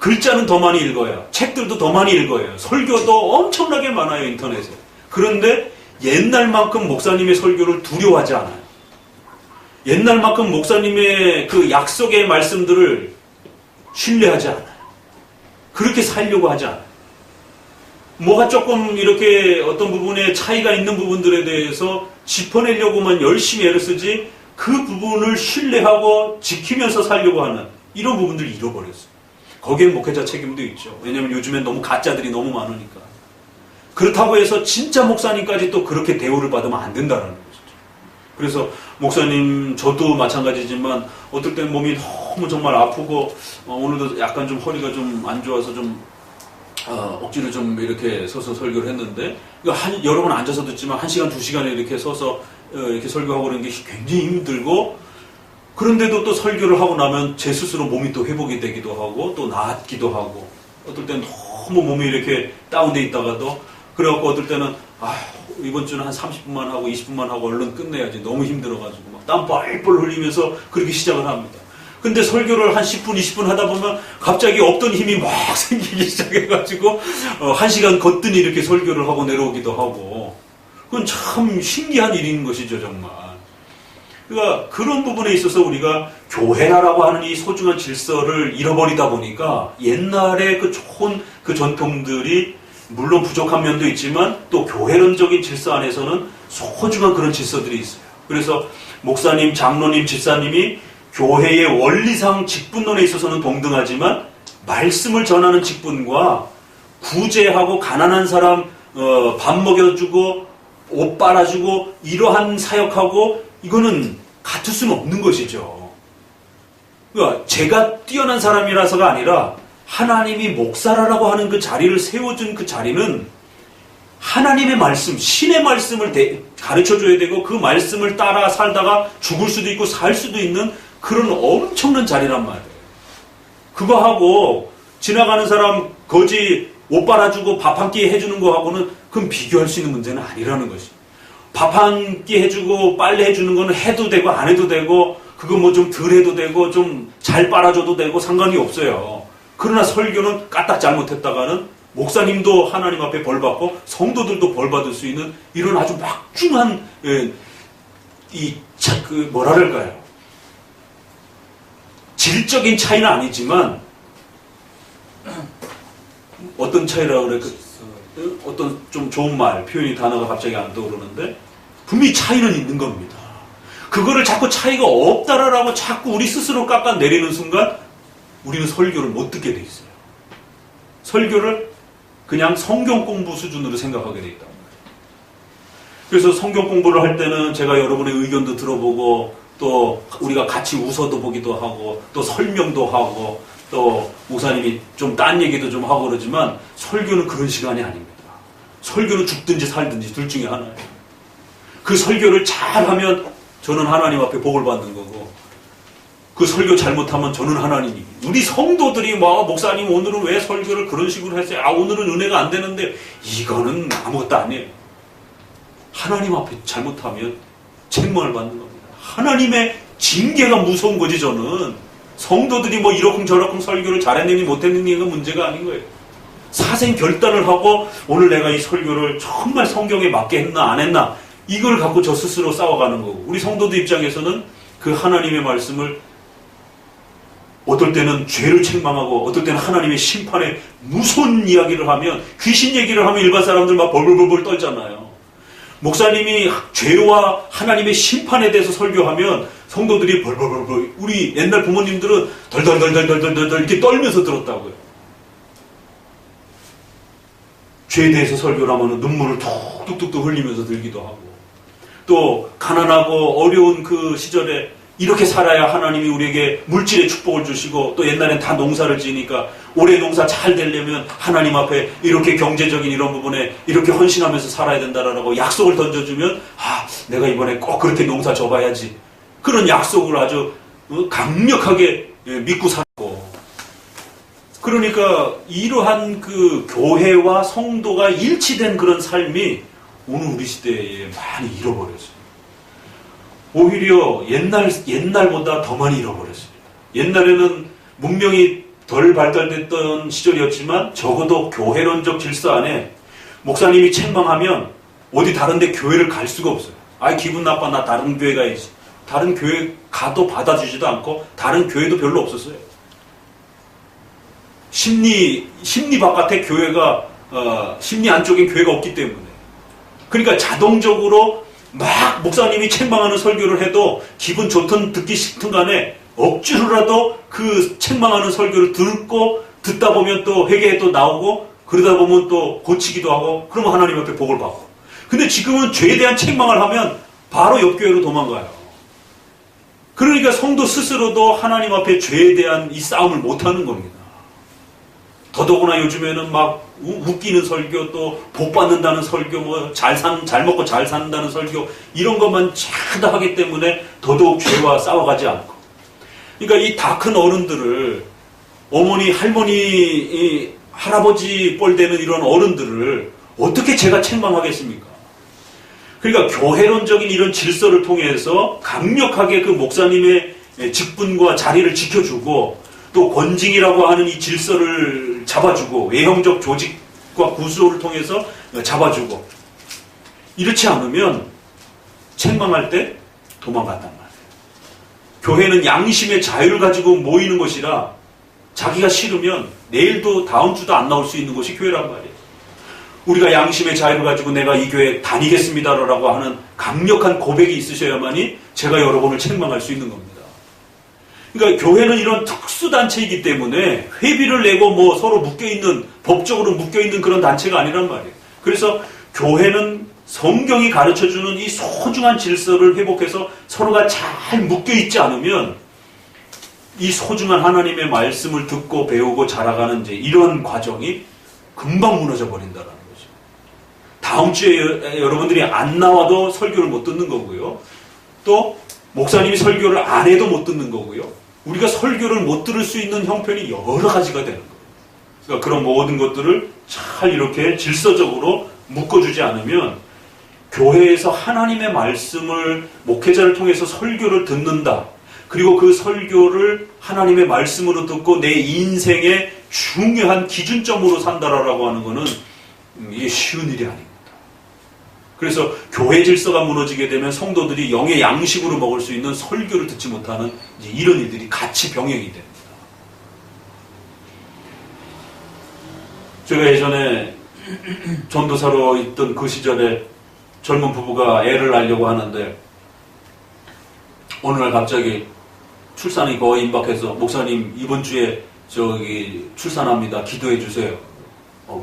글자는 더 많이 읽어요. 책들도 더 많이 읽어요. 설교도 엄청나게 많아요, 인터넷에. 그런데 옛날만큼 목사님의 설교를 두려워하지 않아요. 옛날만큼 목사님의 그 약속의 말씀들을 신뢰하지 않아요. 그렇게 살려고 하지 않아요. 뭐가 조금 이렇게 어떤 부분에 차이가 있는 부분들에 대해서 짚어내려고만 열심히 애를 쓰지 그 부분을 신뢰하고 지키면서 살려고 하는 이런 부분들을 잃어버렸어요. 거기엔 목회자 책임도 있죠. 왜냐하면 요즘엔 너무 가짜들이 너무 많으니까. 그렇다고 해서 진짜 목사님까지 또 그렇게 대우를 받으면 안 된다는 거죠. 그래서 목사님 저도 마찬가지지만 어떨 땐 몸이 너무 정말 아프고 오늘도 약간 좀 허리가 좀 안 좋아서 좀 억지로 좀 이렇게 서서 설교를 했는데 여러 번 앉아서 듣지만 1시간, 2시간에 이렇게 서서 이렇게 설교하고 그러는 게 굉장히 힘들고 그런데도 또 설교를 하고 나면 제 스스로 몸이 또 회복이 되기도 하고 또 나았기도 하고 어떨 때는 너무 몸이 이렇게 다운돼 있다가도 그래갖고 어떨 때는 이번 주는 한 30분만 하고 20분만 하고 얼른 끝내야지 너무 힘들어가지고 막 땀 뻘뻘 흘리면서 그렇게 시작을 합니다. 근데 설교를 한 10분, 20분 하다 보면 갑자기 없던 힘이 막 생기기 시작해가지고 1시간 거뜬히 이렇게 설교를 하고 내려오기도 하고 그건 참 신기한 일인 것이죠, 정말. 그러니까 그런 부분에 있어서 우리가 교회라고 하는 이 소중한 질서를 잃어버리다 보니까 옛날에 그 좋은 그 전통들이 물론 부족한 면도 있지만 또 교회론적인 질서 안에서는 소중한 그런 질서들이 있어요. 그래서 목사님, 장로님, 집사님이 교회의 원리상 직분론에 있어서는 동등하지만 말씀을 전하는 직분과 구제하고 가난한 사람 밥 먹여주고 옷 빨아주고 이러한 사역하고 이거는 같을 수는 없는 것이죠. 그러니까 제가 뛰어난 사람이라서가 아니라 하나님이 목사라고 하는 그 자리를 세워준 그 자리는 하나님의 말씀, 신의 말씀을 가르쳐줘야 되고 그 말씀을 따라 살다가 죽을 수도 있고 살 수도 있는 그런 엄청난 자리란 말이에요. 그거 하고 지나가는 사람 거지 옷 빨아주고 밥 한 끼 해주는 거하고는 그건 비교할 수 있는 문제는 아니라는 것이죠. 밥 한 끼 해주고 빨래 해주는 거는 해도 되고 안 해도 되고 그거 뭐 좀 덜 해도 되고 좀 잘 빨아줘도 되고 상관이 없어요. 그러나 설교는 까딱 잘못했다가는 목사님도 하나님 앞에 벌받고 성도들도 벌받을 수 있는 이런 아주 막중한 뭐라 그럴까요? 질적인 차이는 아니지만 어떤 차이라고 그래? 어떤 좀 좋은 말, 표현이 단어가 갑자기 안 떠오르는데 분명히 차이는 있는 겁니다. 그거를 자꾸 차이가 없다라고 자꾸 우리 스스로 깎아내리는 순간 우리는 설교를 못 듣게 돼 있어요. 설교를 그냥 성경 공부 수준으로 생각하게 돼 있단 말이에요. 그래서 성경 공부를 할 때는 제가 여러분의 의견도 들어보고 또 우리가 같이 웃어도 보기도 하고 또 설명도 하고 또 목사님이 좀 딴 얘기도 좀 하고 그러지만 설교는 그런 시간이 아닙니다. 설교는 죽든지 살든지 둘 중에 하나예요. 그 설교를 잘하면 저는 하나님 앞에 복을 받는 거고 그 설교 잘못하면 저는 하나님이 우리 성도들이 목사님 오늘은 왜 설교를 그런 식으로 했어요? 오늘은 은혜가 안 되는데 이거는 아무것도 아니에요. 하나님 앞에 잘못하면 책망을 받는 겁니다. 하나님의 징계가 무서운 거지. 저는 성도들이 이러쿵저러쿵 설교를 잘했느니 못했느니가 문제가 아닌 거예요. 사생 결단을 하고 오늘 내가 이 설교를 정말 성경에 맞게 했나 안 했나 이걸 갖고 저 스스로 싸워가는 거고 우리 성도들 입장에서는 그 하나님의 말씀을 어떨 때는 죄를 책망하고 어떨 때는 하나님의 심판에 무서운 이야기를 하면 귀신 얘기를 하면 일반 사람들 막 벌벌벌벌 떨잖아요. 목사님이 죄와 하나님의 심판에 대해서 설교하면 성도들이 벌벌벌벌 우리 옛날 부모님들은 덜덜덜덜덜덜 이렇게 떨면서 들었다고요. 죄에 대해서 설교를 하면 눈물을 툭툭툭 흘리면서 들기도 하고 또 가난하고 어려운 그 시절에 이렇게 살아야 하나님이 우리에게 물질의 축복을 주시고 또 옛날엔 다 농사를 지으니까 올해 농사 잘 되려면 하나님 앞에 이렇게 경제적인 이런 부분에 이렇게 헌신하면서 살아야 된다라고 약속을 던져주면 내가 이번에 꼭 그렇게 농사 져봐야지 그런 약속을 아주 강력하게 믿고 살고 그러니까 이러한 그 교회와 성도가 일치된 그런 삶이 오늘 우리 시대에 많이 잃어버렸어요. 오히려 옛날보다 더 많이 잃어버렸습니다. 옛날에는 문명이 덜 발달됐던 시절이었지만 적어도 교회론적 질서 안에 목사님이 책망하면 어디 다른 데 교회를 갈 수가 없어요. 아이 기분 나빠 나 다른 교회 가야지. 다른 교회 가도 받아주지도 않고 다른 교회도 별로 없었어요. 심리 바깥에 교회가 심리 안쪽엔 교회가 없기 때문에. 그러니까 자동적으로 막 목사님이 책망하는 설교를 해도 기분 좋든 듣기 싫든 간에 억지로라도 그 책망하는 설교를 듣다 보면 또 회개에 또 나오고 그러다 보면 또 고치기도 하고 그러면 하나님 앞에 복을 받고. 근데 지금은 죄에 대한 책망을 하면 바로 옆 교회로 도망가요. 그러니까 성도 스스로도 하나님 앞에 죄에 대한 이 싸움을 못하는 겁니다. 더더구나 요즘에는 막 웃기는 설교 또 복 받는다는 설교 뭐 잘 먹고 잘 산다는 설교 이런 것만 죄다 하기 때문에 더더욱 죄와 싸워가지 않고. 그러니까 이 다 큰 어른들을 어머니 할머니 할아버지 뻘 되는 이런 어른들을 어떻게 제가 책망하겠습니까? 그러니까 교회론적인 이런 질서를 통해서 강력하게 그 목사님의 직분과 자리를 지켜주고 또 권징이라고 하는 이 질서를 잡아주고 외형적 조직과 구조를 통해서 잡아주고 이렇지 않으면 책망할 때 도망간단 말이에요. 교회는 양심의 자유를 가지고 모이는 것이라 자기가 싫으면 내일도 다음 주도 안 나올 수 있는 것이 교회란 말이에요. 우리가 양심의 자유를 가지고 내가 이 교회 다니겠습니다라고 하는 강력한 고백이 있으셔야만이 제가 여러분을 책망할 수 있는 겁니다. 그러니까 교회는 이런 특수단체이기 때문에 회비를 내고 뭐 서로 묶여있는, 법적으로 묶여있는 그런 단체가 아니란 말이에요. 그래서 교회는 성경이 가르쳐주는 이 소중한 질서를 회복해서 서로가 잘 묶여있지 않으면 이 소중한 하나님의 말씀을 듣고 배우고 자라가는 이제 이런 과정이 금방 무너져 버린다라는 거죠. 다음 주에 여러분들이 안 나와도 설교를 못 듣는 거고요. 또 목사님이 설교를 안 해도 못 듣는 거고요. 우리가 설교를 못 들을 수 있는 형편이 여러 가지가 되는 거예요. 그러니까 그런 모든 것들을 잘 이렇게 질서적으로 묶어주지 않으면 교회에서 하나님의 말씀을 목회자를 통해서 설교를 듣는다. 그리고 그 설교를 하나님의 말씀으로 듣고 내 인생의 중요한 기준점으로 산다라고 하는 것은 이게 쉬운 일이 아닙니다. 그래서 교회 질서가 무너지게 되면 성도들이 영의 양식으로 먹을 수 있는 설교를 듣지 못하는 이제 이런 일들이 같이 병행이 됩니다. 제가 예전에 전도사로 있던 그 시절에 젊은 부부가 애를 낳으려고 하는데 어느 날 갑자기 출산이 거의 임박해서 목사님 이번 주에 저기 출산합니다. 기도해 주세요.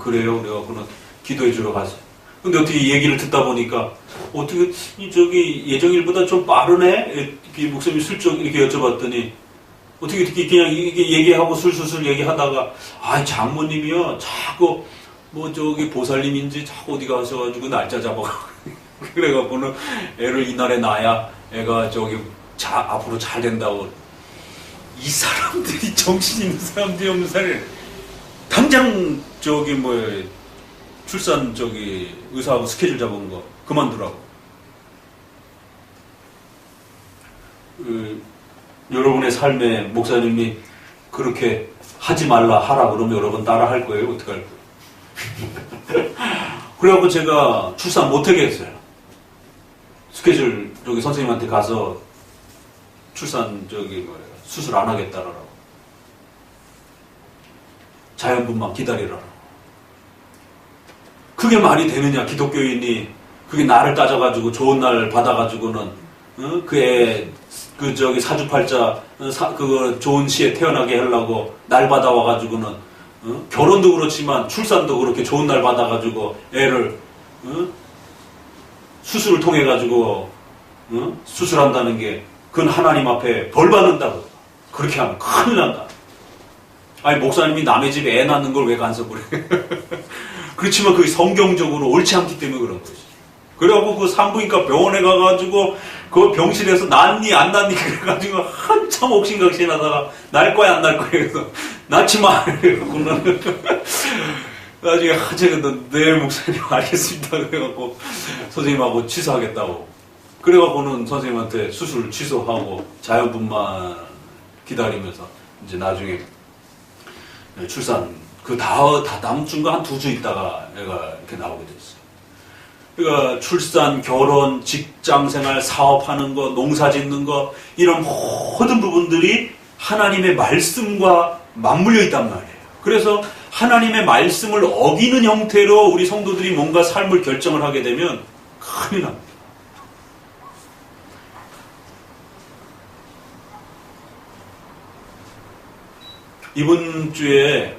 그래요? 그래갖고는 기도해 주러 갔어요. 근데 어떻게 이 얘기를 듣다 보니까 어떻게 저기 예정일보다 좀 빠르네? 목사님이 슬쩍 이렇게 여쭤봤더니 어떻게 그냥 이게 얘기하고 술술술 얘기하다가 장모님이요 자꾸 뭐 저기 보살님인지 자꾸 어디 가셔가지고 날짜 잡아가고 그래갖고는 애를 이날에 낳아야 애가 저기 앞으로 잘 된다고. 이 사람들이 정신 있는 사람들이 없는 사람이 당장 저기 출산 저기 의사하고 스케줄 잡은 거 그만두라고. 여러분의 삶에 목사님이 그렇게 하지 말라 하라 그러면 여러분 따라 할 거예요? 어떻게 할 거예요? 그래갖고 제가 출산 못하게 했어요. 스케줄 저기 선생님한테 가서 출산 수술 안 하겠다라고. 자연분만 기다리라고. 그게 말이 되느냐, 기독교인이. 그게 날을 따져가지고 좋은 날 받아가지고는, 사주팔자, 그거 좋은 시에 태어나게 하려고 날 받아와가지고는, 결혼도 그렇지만 출산도 그렇게 좋은 날 받아가지고 애를, 수술을 통해가지고, 수술한다는 게, 그건 하나님 앞에 벌 받는다고. 그렇게 하면 큰일 난다. 아니, 목사님이 남의 집에 애 낳는 걸 왜 간섭을 해? 그렇지만 그게 성경적으로 옳지 않기 때문에 그런 거지. 그래갖고 그 산부인과 병원에 가가지고 그 병실에서 낳니 안 낳니 그래가지고 한참 옥신각신 하다가 날 거야 안 날 거야 그래서 낳지 마. 그래갖고는 나중에 제가 네 목사님 알겠습니다. 그래갖고 선생님하고 취소하겠다고. 그래갖고는 선생님한테 수술 취소하고 자연분만 기다리면서 이제 나중에 출산 그 다음 주인가 한 2주 있다가 애가 이렇게 나오게 됐어요. 그러니까 출산, 결혼, 직장생활, 사업하는 거, 농사 짓는 거 이런 모든 부분들이 하나님의 말씀과 맞물려 있단 말이에요. 그래서 하나님의 말씀을 어기는 형태로 우리 성도들이 뭔가 삶을 결정을 하게 되면 큰일 납니다. 이번 주에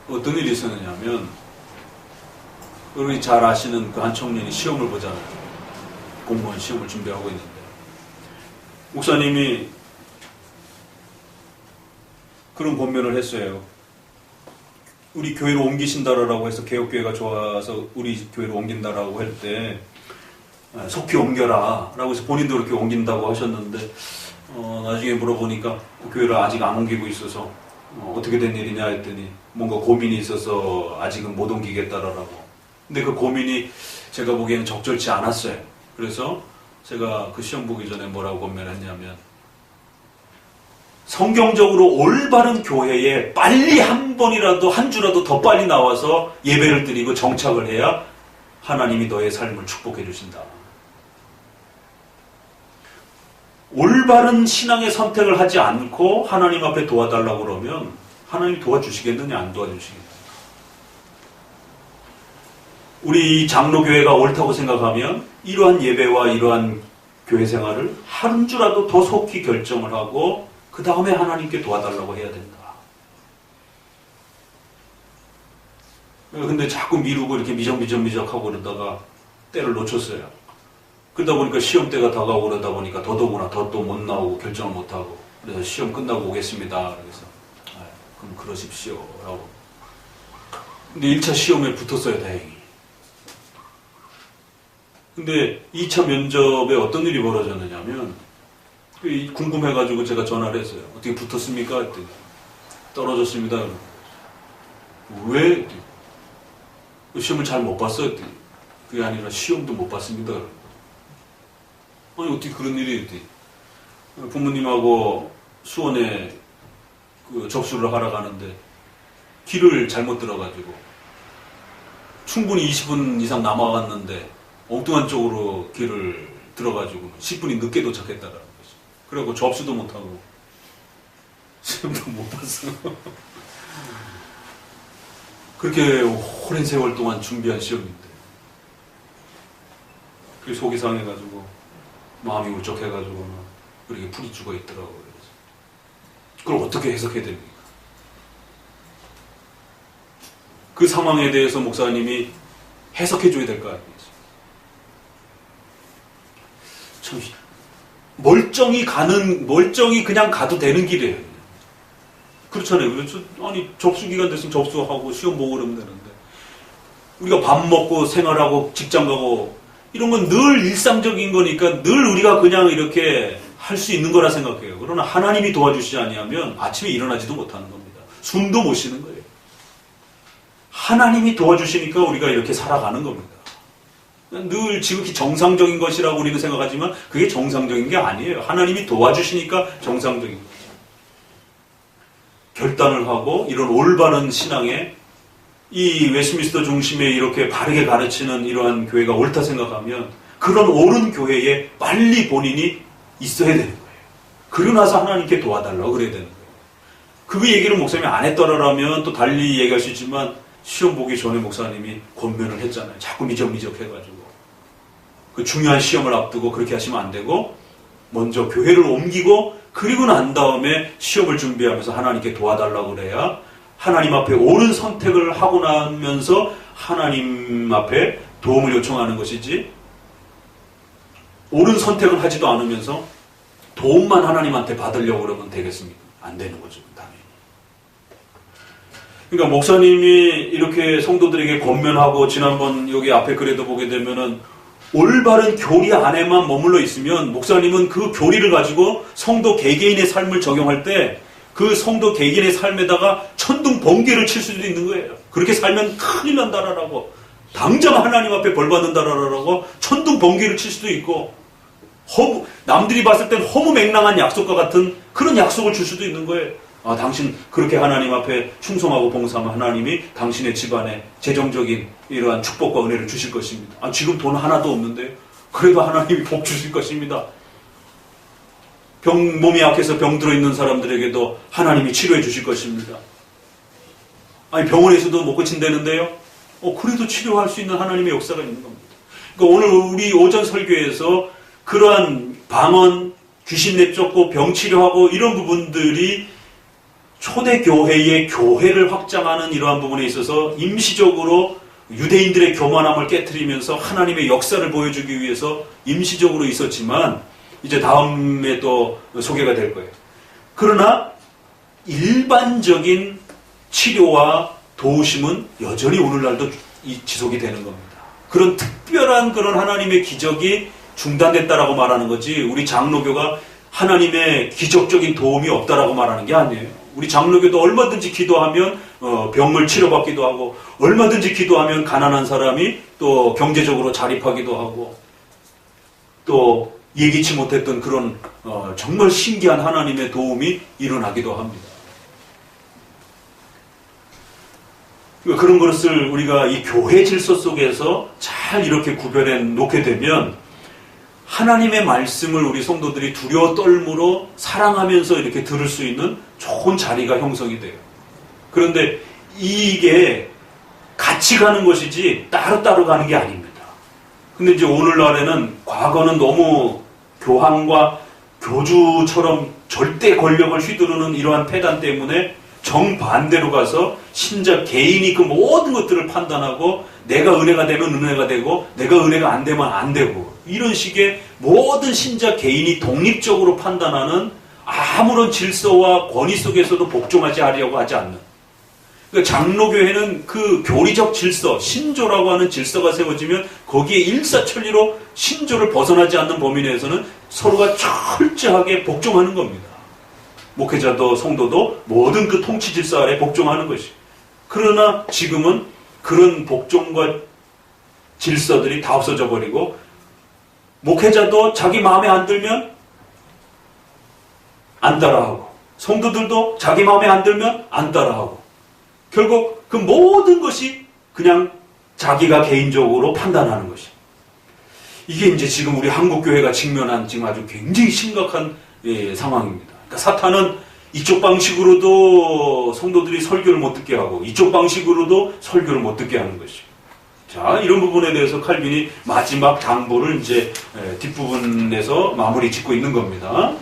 어떤 일이 있었느냐면 우리 잘 아시는 그 한 청년이 시험을 보잖아요. 공무원 시험을 준비하고 있는데 목사님이 그런 권면을 했어요. 우리 교회로 옮기신다라고 해서 개혁교회가 좋아서 우리 교회로 옮긴다라고 할 때 속히 옮겨라 라고 해서 본인도 그렇게 옮긴다고 하셨는데 나중에 물어보니까 교회를 아직 안 옮기고 있어서 어떻게 된 일이냐 했더니 뭔가 고민이 있어서 아직은 못 옮기겠다라고. 근데 그 고민이 제가 보기에는 적절치 않았어요. 그래서 제가 그 시험 보기 전에 뭐라고 권면했냐면 성경적으로 올바른 교회에 빨리 한 번이라도 한 주라도 더 빨리 나와서 예배를 드리고 정착을 해야 하나님이 너의 삶을 축복해 주신다. 올바른 신앙의 선택을 하지 않고 하나님 앞에 도와달라고 그러면 하나님 도와주시겠느냐 안 도와주시겠느냐. 우리 장로교회가 옳다고 생각하면 이러한 예배와 이러한 교회 생활을 한 주라도 더 속히 결정을 하고 그 다음에 하나님께 도와달라고 해야 된다. 근데 자꾸 미루고 이렇게 미적하고 그러다가 때를 놓쳤어요. 그러다 보니까 시험 때가 다가오고 그러다 보니까 더더구나 더 또 못 나오고 결정을 못하고 그래서 시험 끝나고 오겠습니다. 그래서 그럼 그러십시오 라고. 근데 1차 시험에 붙었어요. 다행히. 근데 2차 면접에 어떤 일이 벌어졌느냐면 궁금해가지고 제가 전화를 했어요. 어떻게 붙었습니까? 했더니 떨어졌습니다. 왜? 시험을 잘 못 봤어요. 했더니 그게 아니라 시험도 못 봤습니다. 아니 어떻게 그런 일이 있지? 부모님하고 수원에 그 접수를 하러 가는데 길을 잘못 들어가지고 충분히 20분 이상 남아갔는데 엉뚱한 쪽으로 길을 들어가지고 10분이 늦게 도착했다라는 거죠. 그래갖고 접수도 못하고 시험도 못 봤어. 그렇게 오랜 세월 동안 준비한 시험인데 그 속이 상해가지고 마음이 울적해가지고 그렇게 풀이 죽어 있더라고요. 그걸 어떻게 해석해야 됩니까? 그 상황에 대해서 목사님이 해석해줘야 될 거 아니겠어요? 참 멀쩡히 그냥 가도 되는 길이에요. 그렇잖아요. 그래서 아니 접수 기간 됐으면 접수하고 시험 보고 그러면 되는데 우리가 밥 먹고 생활하고 직장 가고 이런 건 늘 일상적인 거니까 늘 우리가 그냥 이렇게 할 수 있는 거라 생각해요. 그러나 하나님이 도와주시지 아니하면 아침에 일어나지도 못하는 겁니다. 숨도 못 쉬는 거예요. 하나님이 도와주시니까 우리가 이렇게 살아가는 겁니다. 늘 지극히 정상적인 것이라고 우리는 생각하지만 그게 정상적인 게 아니에요. 하나님이 도와주시니까 정상적인 거죠. 결단을 하고 이런 올바른 신앙에 이 웨스트민스터 중심에 이렇게 바르게 가르치는 이러한 교회가 옳다 생각하면 그런 옳은 교회에 빨리 본인이 있어야 되는 거예요. 그러고 나서 하나님께 도와달라고 그래야 되는 거예요. 그 얘기를 목사님이 안 했더라면 또 달리 얘기할 수 있지만 시험 보기 전에 목사님이 권면을 했잖아요. 자꾸 미적해가지고 그 중요한 시험을 앞두고 그렇게 하시면 안 되고 먼저 교회를 옮기고 그리고 난 다음에 시험을 준비하면서 하나님께 도와달라고 그래야 하나님 앞에 옳은 선택을 하고 나면서 하나님 앞에 도움을 요청하는 것이지 옳은 선택을 하지도 않으면서 도움만 하나님한테 받으려고 그러면 되겠습니까? 안 되는 거죠. 당연히. 그러니까 목사님이 이렇게 성도들에게 권면하고 지난번 여기 앞에 글에도 보게 되면은 올바른 교리 안에만 머물러 있으면 목사님은 그 교리를 가지고 성도 개개인의 삶을 적용할 때 그 성도 개개인의 삶에다가 천둥 번개를 칠 수도 있는 거예요. 그렇게 살면 큰일 난다라고 당장 하나님 앞에 벌 받는다라고 천둥 번개를 칠 수도 있고 남들이 봤을 땐 허무맹랑한 약속과 같은 그런 약속을 줄 수도 있는 거예요. 당신 그렇게 하나님 앞에 충성하고 봉사하면 하나님이 당신의 집안에 재정적인 이러한 축복과 은혜를 주실 것입니다. 지금 돈 하나도 없는데요. 그래도 하나님이 복 주실 것입니다. 몸이 약해서 병 들어있는 사람들에게도 하나님이 치료해 주실 것입니다. 병원에서도 못 고친다는데요. 그래도 치료할 수 있는 하나님의 역사가 있는 겁니다. 그러니까 오늘 우리 오전 설교에서 그러한 방언, 귀신 내쫓고 병 치료하고 이런 부분들이 초대교회의 교회를 확장하는 이러한 부분에 있어서 임시적으로 유대인들의 교만함을 깨트리면서 하나님의 역사를 보여주기 위해서 임시적으로 있었지만 이제 다음에 또 소개가 될 거예요. 그러나 일반적인 치료와 도우심은 여전히 오늘날도 지속이 되는 겁니다. 그런 특별한 그런 하나님의 기적이 중단됐다라고 말하는 거지 우리 장로교가 하나님의 기적적인 도움이 없다라고 말하는 게 아니에요. 우리 장로교도 얼마든지 기도하면 병을 치료받기도 하고 얼마든지 기도하면 가난한 사람이 또 경제적으로 자립하기도 하고 또 예기치 못했던 그런 정말 신기한 하나님의 도움이 일어나기도 합니다. 그런 것을 우리가 이 교회 질서 속에서 잘 이렇게 구별해 놓게 되면 하나님의 말씀을 우리 성도들이 두려워 떨므로 사랑하면서 이렇게 들을 수 있는 좋은 자리가 형성이 돼요. 그런데 이게 같이 가는 것이지 따로따로 가는 게 아닙니다. 근데 이제 오늘날에는 과거는 너무 교황과 교주처럼 절대 권력을 휘두르는 이러한 패단 때문에 정반대로 가서 신자 개인이 그 모든 것들을 판단하고 내가 은혜가 되면 은혜가 되고 내가 은혜가 안 되면 안 되고 이런 식의 모든 신자 개인이 독립적으로 판단하는 아무런 질서와 권위 속에서도 복종하지 하려고 하지 않는 그러니까 장로교회는 그 교리적 질서, 신조라고 하는 질서가 세워지면 거기에 일사천리로 신조를 벗어나지 않는 범위 내에서는 서로가 철저하게 복종하는 겁니다. 목회자도 성도도 모든 그 통치 질서 아래 복종하는 것이. 그러나 지금은 그런 복종과 질서들이 다 없어져 버리고 목회자도 자기 마음에 안 들면 안 따라하고 성도들도 자기 마음에 안 들면 안 따라하고 결국 그 모든 것이 그냥 자기가 개인적으로 판단하는 것이. 이게 이제 지금 우리 한국교회가 직면한 지금 아주 굉장히 심각한 상황입니다. 그러니까 사탄은 이쪽 방식으로도 성도들이 설교를 못 듣게 하고 이쪽 방식으로도 설교를 못 듣게 하는 것이. 자, 이런 부분에 대해서 칼빈이 마지막 당부를 이제 뒷부분에서 마무리 짓고 있는 겁니다.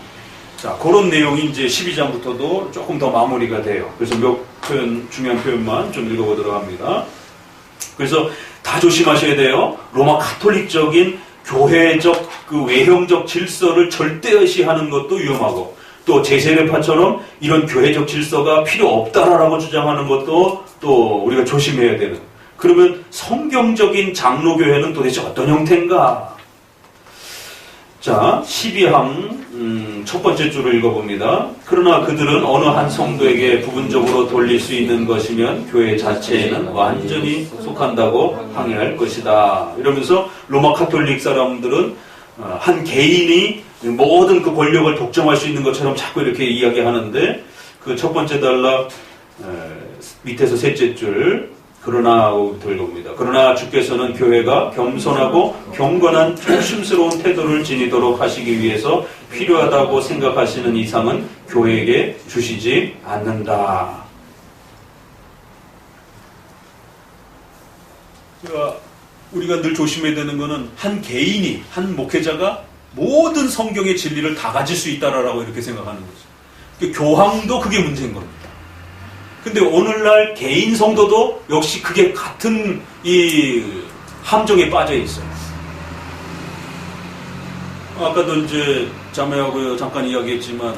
자, 그런 내용이 이제 12장부터도 조금 더 마무리가 돼요. 그래서 몇 표현, 중요한 표현만 좀 읽어보도록 합니다. 그래서 다 조심하셔야 돼요. 로마 카톨릭적인 교회적 그 외형적 질서를 절대시하는 것도 위험하고 또 제세례파처럼 이런 교회적 질서가 필요 없다라고 주장하는 것도 또 우리가 조심해야 되는. 그러면 성경적인 장로교회는 도대체 어떤 형태인가? 자, 12항 첫 번째 줄을 읽어봅니다. 그러나 그들은 어느 한 성도에게 부분적으로 돌릴 수 있는 것이면 교회 자체에는 완전히 속한다고 항의할 것이다. 이러면서 로마 카톨릭 사람들은 한 개인이 모든 그 권력을 독점할 수 있는 것처럼 자꾸 이렇게 이야기하는데 그 첫 번째 단락 밑에서 셋째 줄 그러나부터 읽어봅니다. 그러나 주께서는 교회가 겸손하고 경건한 조심스러운 태도를 지니도록 하시기 위해서 필요하다고 생각하시는 이상은 교회에게 주시지 않는다. 그러니까 우리가 늘 조심해야 되는 것은 한 개인이, 한 목회자가 모든 성경의 진리를 다 가질 수 있다라고 이렇게 생각하는 거죠. 교황도 그게 문제인 겁니다. 근데 오늘날 개인 성도도 역시 그게 같은 이 함정에 빠져 있어요. 아까도 이제 자매하고 잠깐 이야기했지만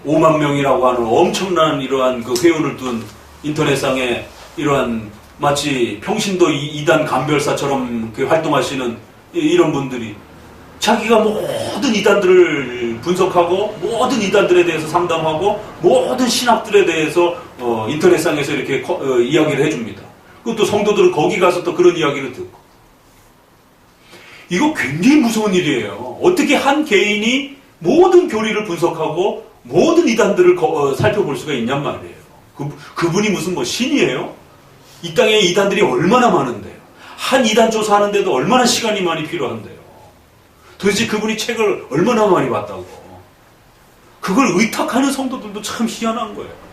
5만 명이라고 하는 엄청난 이러한 그 회원을 둔 인터넷상에 이러한 마치 평신도 이단 감별사처럼 활동하시는 이런 분들이 자기가 모든 이단들을 분석하고 모든 이단들에 대해서 상담하고 모든 신학들에 대해서 인터넷상에서 이렇게 이야기를 해줍니다. 그것도 성도들은 거기 가서 또 그런 이야기를 듣고. 이거 굉장히 무서운 일이에요. 어떻게 한 개인이 모든 교리를 분석하고 모든 이단들을 살펴볼 수가 있냔 말이에요. 그분이 무슨 뭐 신이에요? 이 땅에 이단들이 얼마나 많은데요. 한 이단 조사하는데도 얼마나 시간이 많이 필요한데요. 도대체 그분이 책을 얼마나 많이 봤다고. 그걸 의탁하는 성도들도 참 희한한 거예요.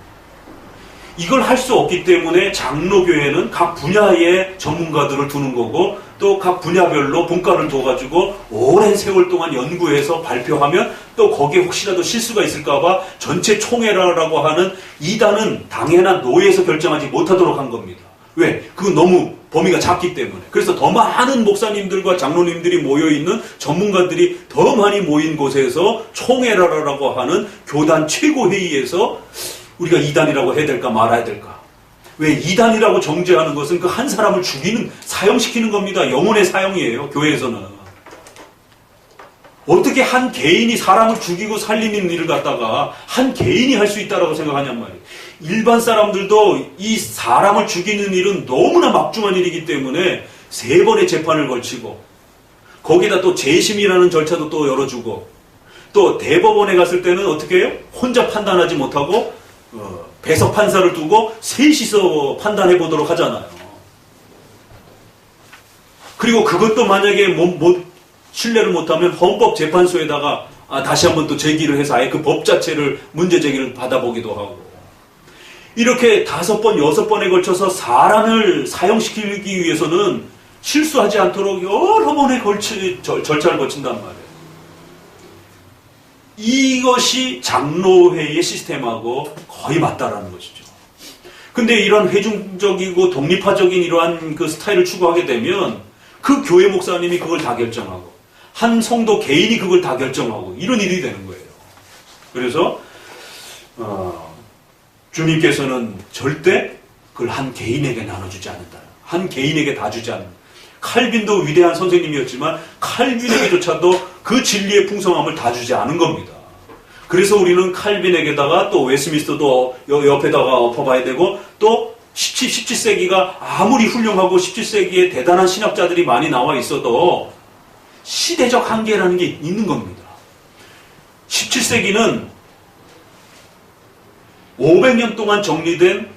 이걸 할 수 없기 때문에 장로교회는 각 분야의 전문가들을 두는 거고 또 각 분야별로 분과를 둬가지고 오랜 세월 동안 연구해서 발표하면 또 거기에 혹시라도 실수가 있을까봐 전체 총회라고 하는 이단은 당연한 노예에서 결정하지 못하도록 한 겁니다. 왜? 그건 너무 범위가 작기 때문에. 그래서 더 많은 목사님들과 장로님들이 모여있는 전문가들이 더 많이 모인 곳에서 총회라고 하는 교단 최고회의에서 우리가 이단이라고 해야 될까 말아야 될까. 왜? 이단이라고 정죄하는 것은 그 한 사람을 죽이는, 사형시키는 겁니다. 영혼의 사형이에요. 교회에서는. 어떻게 한 개인이 사람을 죽이고 살리는 일을 갖다가 한 개인이 할 수 있다라고 생각하냔 말이에요. 일반 사람들도 이 사람을 죽이는 일은 너무나 막중한 일이기 때문에 3번의 재판을 걸치고 거기다 또 재심이라는 절차도 또 열어주고 또 대법원에 갔을 때는 어떻게 해요? 혼자 판단하지 못하고 배석 판사를 두고 셋이서 판단해 보도록 하잖아요. 그리고 그것도 만약에 신뢰를 못하면 헌법재판소에다가 다시 한번 또 제기를 해서 아예 그 법 자체를 문제 제기를 받아보기도 하고 이렇게 5번, 6번에 걸쳐서 사람을 사형시키기 위해서는 실수하지 않도록 여러 번의 절차를 거친단 말이에요. 이것이 장로회의 시스템하고 거의 맞다라는 것이죠. 근데 이런 회중적이고 독립파적인 이러한 그 스타일을 추구하게 되면 그 교회 목사님이 그걸 다 결정하고 한 성도 개인이 그걸 다 결정하고 이런 일이 되는 거예요. 그래서 주님께서는 절대 그걸 한 개인에게 나눠주지 않는다. 한 개인에게 다 주지 않는다. 칼빈도 위대한 선생님이었지만 칼빈에게조차도 그 진리의 풍성함을 다 주지 않은 겁니다. 그래서 우리는 칼빈에게다가 또 웨스민스터도 옆에다가 엎어봐야 되고 또 17세기가 아무리 훌륭하고 17세기에 대단한 신학자들이 많이 나와 있어도 시대적 한계라는 게 있는 겁니다. 17세기는 500년 동안 정리된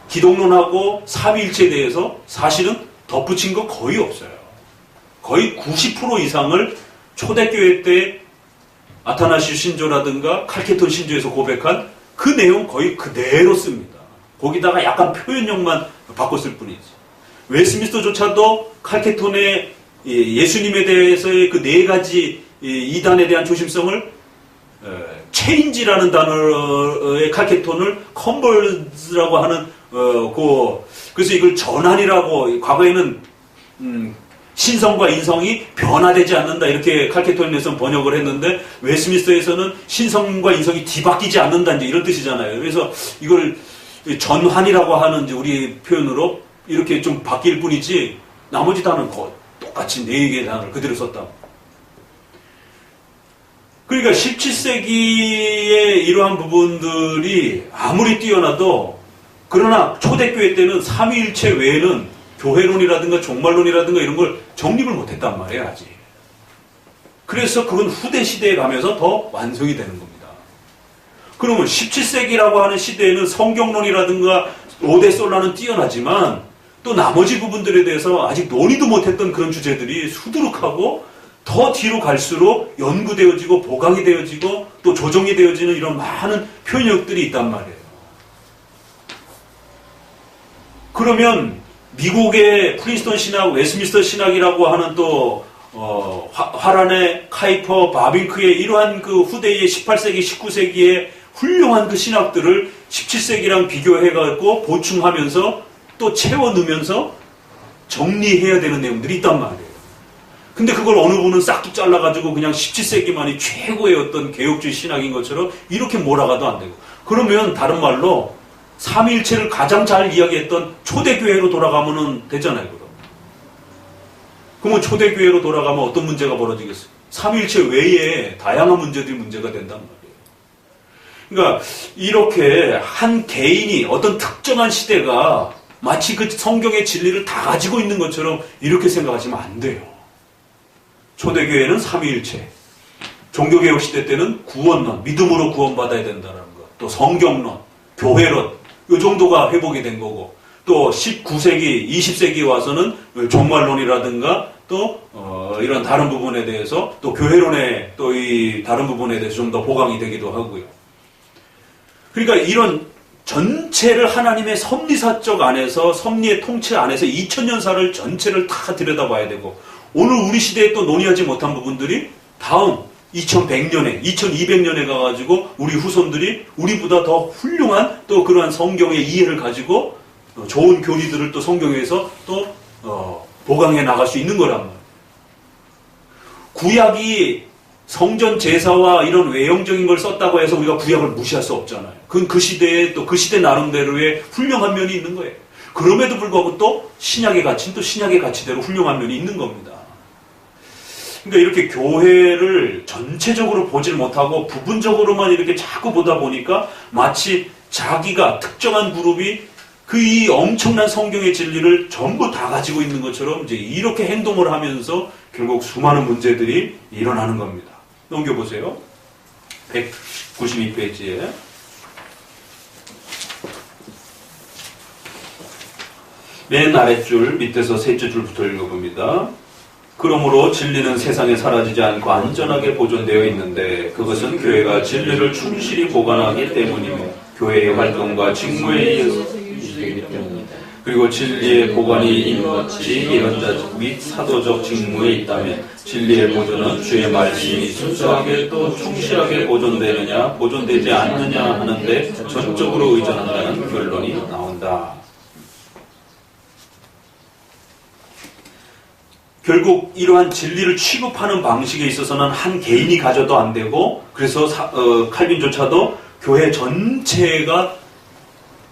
기독론하고 삼위일체에 대해서 사실은 덧붙인 거 거의 없어요. 거의 90% 이상을 초대교회 때 아타나시우 신조라든가 칼케톤 신조에서 고백한 그 내용 거의 그대로 씁니다. 거기다가 약간 표현력만 바꿨을 뿐이지. 웨스민스터조차도 칼케톤의 예수님에 대해서의 그 4가지 이단에 대한 조심성을 체인지라는 단어의 칼케톤을 컨버즈라고 하는 그래서 이걸 전환이라고 과거에는 신성과 인성이 변화되지 않는다 이렇게 칼케톤에서는 번역을 했는데 웨스민스터에서는 신성과 인성이 뒤바뀌지 않는다 이제 이런 뜻이잖아요. 그래서 이걸 전환이라고 하는 이제 우리 표현으로 이렇게 좀 바뀔 뿐이지 나머지 단어는 똑같이 4개의 단어를 그대로 썼다. 그러니까 17세기의 이러한 부분들이 아무리 뛰어나도 그러나 초대교회 때는 삼위일체 외에는 교회론이라든가 종말론이라든가 이런 걸 정립을 못했단 말이에요, 아직. 그래서 그건 후대 시대에 가면서 더 완성이 되는 겁니다. 그러면 17세기라고 하는 시대에는 성경론이라든가 오대솔라는 뛰어나지만 또 나머지 부분들에 대해서 아직 논의도 못했던 그런 주제들이 수두룩하고 더 뒤로 갈수록 연구되어지고 보강이 되어지고 또 조정이 되어지는 이런 많은 표현력들이 있단 말이에요. 그러면 미국의 프린스턴 신학, 웨스민스터 신학이라고 하는 또 화란의 카이퍼, 바빙크의 이러한 그 후대의 18세기, 19세기의 훌륭한 그 신학들을 17세기랑 비교해갖고 보충하면서 또 채워 넣으면서 정리해야 되는 내용들이 있단 말이에요. 근데 그걸 어느 분은 싹둑 잘라가지고 그냥 17세기만이 최고의 어떤 개혁주의 신학인 것처럼 이렇게 몰아가도 안 되고. 그러면 다른 말로 삼위일체를 가장 잘 이야기했던 초대교회로 돌아가면 되잖아요. 그러면 초대교회로 돌아가면 어떤 문제가 벌어지겠어요? 삼위일체 외에 다양한 문제들이 문제가 된단 말이에요. 그러니까 이렇게 한 개인이 어떤 특정한 시대가 마치 그 성경의 진리를 다 가지고 있는 것처럼 이렇게 생각하시면 안 돼요. 초대교회는 삼위일체. 종교개혁 시대 때는 구원론, 믿음으로 구원받아야 된다는 것, 또 성경론, 교회론, 이 정도가 회복이 된 거고, 또 19세기, 20세기에 와서는 종말론이라든가 또 이런 다른 부분에 대해서 또 교회론의 또 이 다른 부분에 대해서 좀 더 보강이 되기도 하고요. 그러니까 이런 전체를 하나님의 섭리사적 안에서, 섭리의 통치 안에서 2000년사를 전체를 다 들여다봐야 되고, 오늘 우리 시대에 또 논의하지 못한 부분들이 다음 2100년에, 2200년에 가가지고 우리 후손들이 우리보다 더 훌륭한 또 그러한 성경의 이해를 가지고 좋은 교리들을 또 성경에서 또 보강해 나갈 수 있는 거란 말이에요. 구약이 성전 제사와 이런 외형적인 걸 썼다고 해서 우리가 구약을 무시할 수 없잖아요. 그건 그 시대에 또 그 시대 나름대로의 훌륭한 면이 있는 거예요. 그럼에도 불구하고 또 신약의 가치는 또 신약의 가치대로 훌륭한 면이 있는 겁니다. 그러니까 이렇게 교회를 전체적으로 보질 못하고 부분적으로만 이렇게 자꾸 보다 보니까 마치 자기가 특정한 그룹이 그 이 엄청난 성경의 진리를 전부 다 가지고 있는 것처럼 이제 이렇게 행동을 하면서 결국 수많은 문제들이 일어나는 겁니다. 넘겨보세요. 192페이지에. 맨 아랫줄 밑에서 셋째 줄부터 읽어봅니다. 그러므로 진리는 세상에 사라지지 않고 안전하게 보존되어 있는데 그것은 교회가 진리를 충실히 보관하기 때문이며 교회의 활동과 직무에 의해서 유지되기 때문이다. 그리고 진리의 보관이 인같이 예언자적 및 사도적 직무에 있다면 진리의 보존은 주의 말씀이 순수하게 또 충실하게 보존되느냐 보존되지 않느냐 하는데 전적으로 의존한다는 결론이 나온다. 결국 이러한 진리를 취급하는 방식에 있어서는 한 개인이 가져도 안 되고, 그래서 칼빈조차도 교회 전체가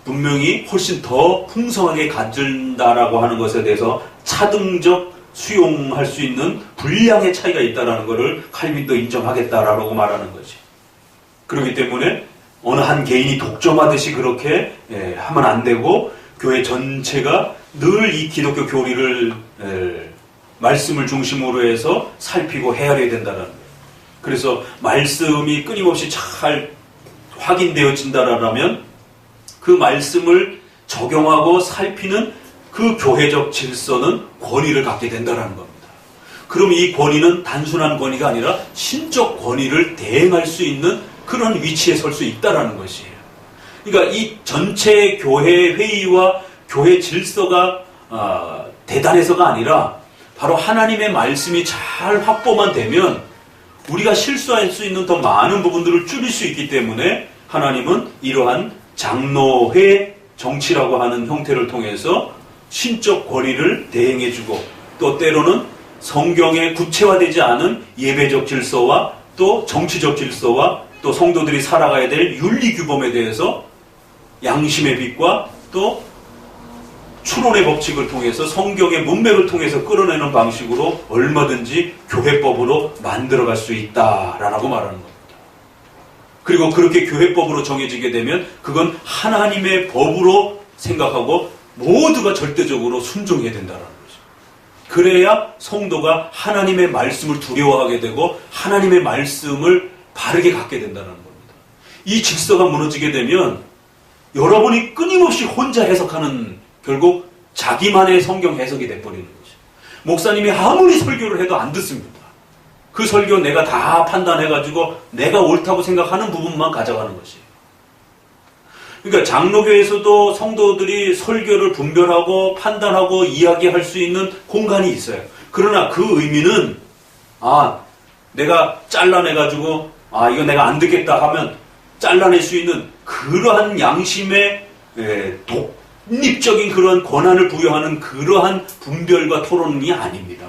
분명히 훨씬 더 풍성하게 가진다라고 하는 것에 대해서 차등적 수용할 수 있는 분량의 차이가 있다라는 것을 칼빈도 인정하겠다라고 말하는 거지. 그렇기 때문에 어느 한 개인이 독점하듯이 그렇게 하면 안 되고, 교회 전체가 늘 이 기독교 교리를 말씀을 중심으로 해서 살피고 헤아려야 된다는 거예요. 그래서 말씀이 끊임없이 잘 확인되어진다라면 그 말씀을 적용하고 살피는 그 교회적 질서는 권위를 갖게 된다는 겁니다. 그럼 이 권위는 단순한 권위가 아니라 신적 권위를 대행할 수 있는 그런 위치에 설 수 있다는 것이에요. 그러니까 이 전체 교회 회의와 교회 질서가 대단해서가 아니라 바로 하나님의 말씀이 잘 확보만 되면 우리가 실수할 수 있는 더 많은 부분들을 줄일 수 있기 때문에 하나님은 이러한 장로회 정치라고 하는 형태를 통해서 신적 권위를 대행해주고, 또 때로는 성경에 구체화되지 않은 예배적 질서와 또 정치적 질서와 또 성도들이 살아가야 될 윤리 규범에 대해서 양심의 빛과 또 추론의 법칙을 통해서 성경의 문맥을 통해서 끌어내는 방식으로 얼마든지 교회법으로 만들어갈 수 있다라고 말하는 겁니다. 그리고 그렇게 교회법으로 정해지게 되면 그건 하나님의 법으로 생각하고 모두가 절대적으로 순종해야 된다는 거죠. 그래야 성도가 하나님의 말씀을 두려워하게 되고 하나님의 말씀을 바르게 갖게 된다는 겁니다. 이 질서가 무너지게 되면 여러분이 끊임없이 혼자 해석하는, 결국 자기만의 성경 해석이 돼버리는 거죠. 목사님이 아무리 설교를 해도 안 듣습니다. 그 설교 내가 다 판단해가지고 내가 옳다고 생각하는 부분만 가져가는 것이에요. 그러니까 장로교에서도 성도들이 설교를 분별하고 판단하고 이야기할 수 있는 공간이 있어요. 그러나 그 의미는 내가 잘라내가지고 이거 내가 안 듣겠다 하면 잘라낼 수 있는 그러한 양심의 독립적인 그런 권한을 부여하는 그러한 분별과 토론이 아닙니다.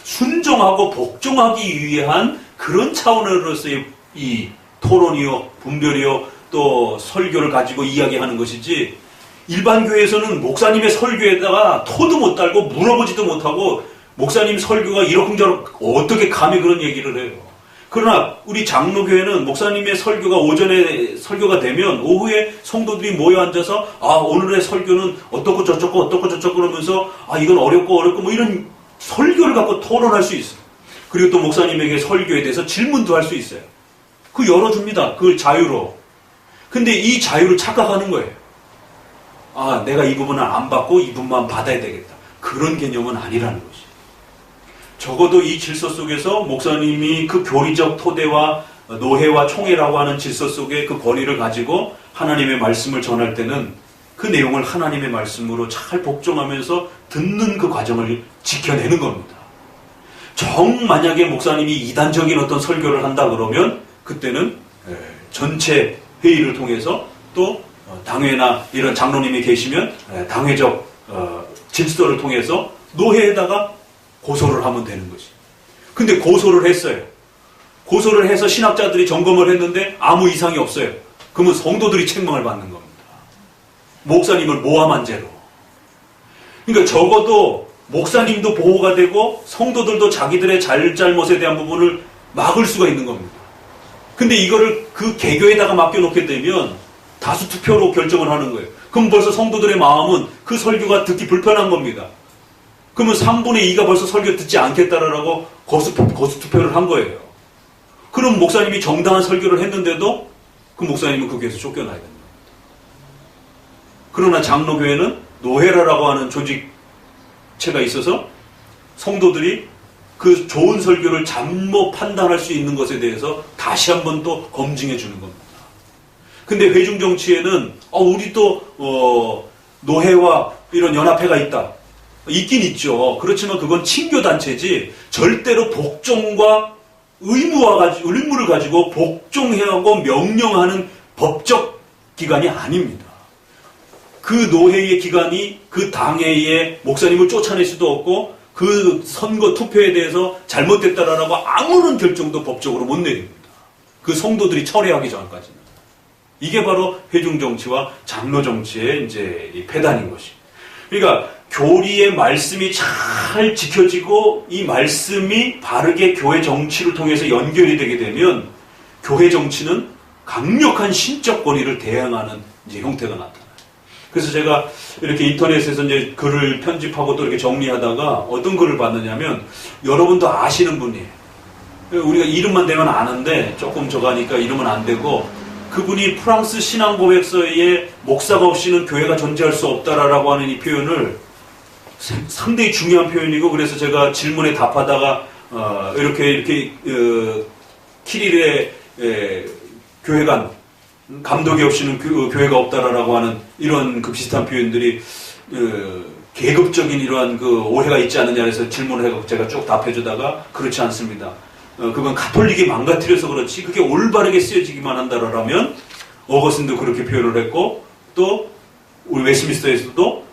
순종하고 복종하기 위한 그런 차원으로서의 이 토론이요, 분별이요, 또 설교를 가지고 이야기하는 것이지, 일반 교회에서는 목사님의 설교에다가 토도 못 달고 물어보지도 못하고 목사님 설교가 이러쿵저러쿵 어떻게 감히 그런 얘기를 해요. 그러나 우리 장로교회는 목사님의 설교가 오전에 설교가 되면 오후에 성도들이 모여 앉아서 오늘의 설교는 어떻고 저쩌고 그러면서 이건 어렵고 뭐 이런 설교를 갖고 토론할 수 있어요. 그리고 또 목사님에게 설교에 대해서 질문도 할 수 있어요. 그 열어줍니다. 그걸 자유로. 근데 이 자유를 착각하는 거예요. 아, 내가 이 부분은 안 받고 이 부분만 받아야 되겠다. 그런 개념은 아니라는 것이에요. 적어도 이 질서 속에서 목사님이 그 교리적 토대와 노회와 총회라고 하는 질서 속에 그 권위를 가지고 하나님의 말씀을 전할 때는 그 내용을 하나님의 말씀으로 잘 복종하면서 듣는 그 과정을 지켜내는 겁니다. 만약에 목사님이 이단적인 어떤 설교를 한다 그러면 그때는 전체 회의를 통해서 또 당회나 이런 장로님이 계시면 당회적 질서를 통해서 노회에다가 고소를 하면 되는 것이. 근데 고소를 했어요. 고소를 해서 신학자들이 점검을 했는데 아무 이상이 없어요. 그러면 성도들이 책망을 받는 겁니다. 목사님을 모함한 죄로. 그러니까 적어도 목사님도 보호가 되고 성도들도 자기들의 잘잘못에 대한 부분을 막을 수가 있는 겁니다. 근데 이거를 그 개교에다가 맡겨놓게 되면 다수 투표로 결정을 하는 거예요. 그럼 벌써 성도들의 마음은 그 설교가 듣기 불편한 겁니다. 그러면 3분의 2가 벌써 설교 듣지 않겠다라고 거수 투표를 한 거예요. 그럼 목사님이 정당한 설교를 했는데도 그 목사님은 그 교회에서 쫓겨나야 됩니다. 그러나 장로교회는 노회라라고 하는 조직체가 있어서 성도들이 그 좋은 설교를 잘못 판단할 수 있는 것에 대해서 다시 한번 또 검증해 주는 겁니다. 근데 회중정치에는 우리 또 노회와 이런 연합회가 있다. 있긴 있죠. 그렇지만 그건 친교단체지 절대로 복종과 의무를 가지고 복종하고 명령하는 법적 기관이 아닙니다. 그 노회의 기관이 그 당회의 목사님을 쫓아낼 수도 없고 그 선거 투표에 대해서 잘못됐다라고 아무런 결정도 법적으로 못 내립니다. 그 성도들이 철회하기 전까지는. 이게 바로 회중정치와 장로정치의 이제 이 폐단인 것이. 그러니까 교리의 말씀이 잘 지켜지고 이 말씀이 바르게 교회 정치를 통해서 연결이 되게 되면 교회 정치는 강력한 신적 권위를 대항하는 이제 형태가 나타나요. 그래서 제가 이렇게 인터넷에서 이제 글을 편집하고 또 이렇게 정리하다가 어떤 글을 봤느냐면 여러분도 아시는 분이에요. 우리가 이름만 대면 아는데 조금 저가니까 이름은 안 되고 그분이 프랑스 신앙고백서에 목사가 없이는 교회가 존재할 수 없다라고 하는 이 표현을 상당히 중요한 표현이고 그래서 제가 질문에 답하다가 이렇게 키릴의 교회관 감독이 없이는 교회가 없다라고 하는 이런 그 비슷한 표현들이 계급적인 이러한 그 오해가 있지 않느냐 해서 질문을 해서 제가 쭉 답해주다가 그렇지 않습니다. 그건 가톨릭이 망가뜨려서 그렇지 그게 올바르게 쓰여지기만 한다라면 어거스틴도 그렇게 표현을 했고 또 우리 웨스트민스터에서도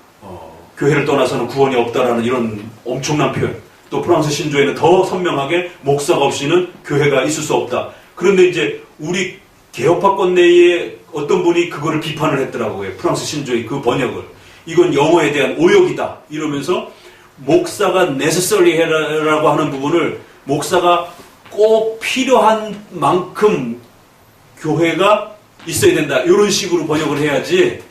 교회를 떠나서는 구원이 없다라는 이런 엄청난 표현 또 프랑스 신조에는 더 선명하게 목사가 없이는 교회가 있을 수 없다. 그런데 이제 우리 개혁파권 내에 어떤 분이 그거를 비판을 했더라고요. 프랑스 신조의 그 번역을. 이건 영어에 대한 오역이다. 이러면서 목사가 necessary라고 하는 부분을 목사가 꼭 필요한 만큼 교회가 있어야 된다. 이런 식으로 번역을 해야지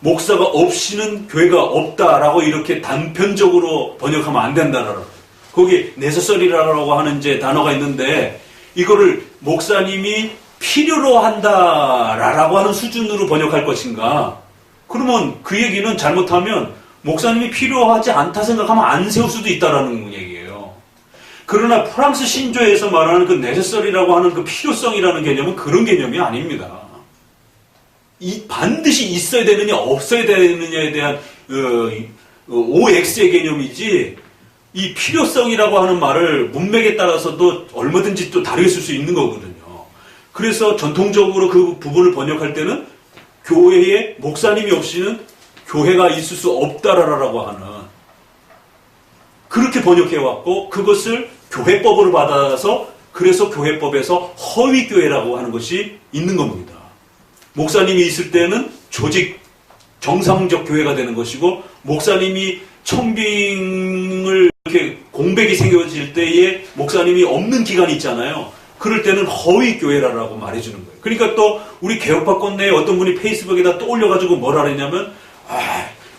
목사가 없이는 교회가 없다라고 이렇게 단편적으로 번역하면 안 된다라고. 거기 necessary라고 하는 이제 단어가 있는데 이거를 목사님이 필요로 한다라고 하는 수준으로 번역할 것인가? 그러면 그 얘기는 잘못하면 목사님이 필요하지 않다 생각하면 안 세울 수도 있다라는 얘기예요. 그러나 프랑스 신조에서 말하는 그 necessary라고 하는 그 필요성이라는 개념은 그런 개념이 아닙니다. 반드시 있어야 되느냐 없어야 되느냐에 대한 OX의 개념이지 이 필요성이라고 하는 말을 문맥에 따라서도 얼마든지 또 다르게 쓸 수 있는 거거든요. 그래서 전통적으로 그 부분을 번역할 때는 교회에 목사님이 없이는 교회가 있을 수 없다라고 하는 그렇게 번역해왔고 그것을 교회법으로 받아서 그래서 교회법에서 허위교회라고 하는 것이 있는 겁니다. 목사님이 있을 때는 조직 정상적 교회가 되는 것이고 목사님이 청빙을 이렇게 공백이 생겨질 때에 목사님이 없는 기간이 있잖아요. 그럴 때는 허위교회라고 말해주는 거예요. 그러니까 또 우리 개혁파권 내에 어떤 분이 페이스북에다 또 올려가지고 뭐라 그랬냐면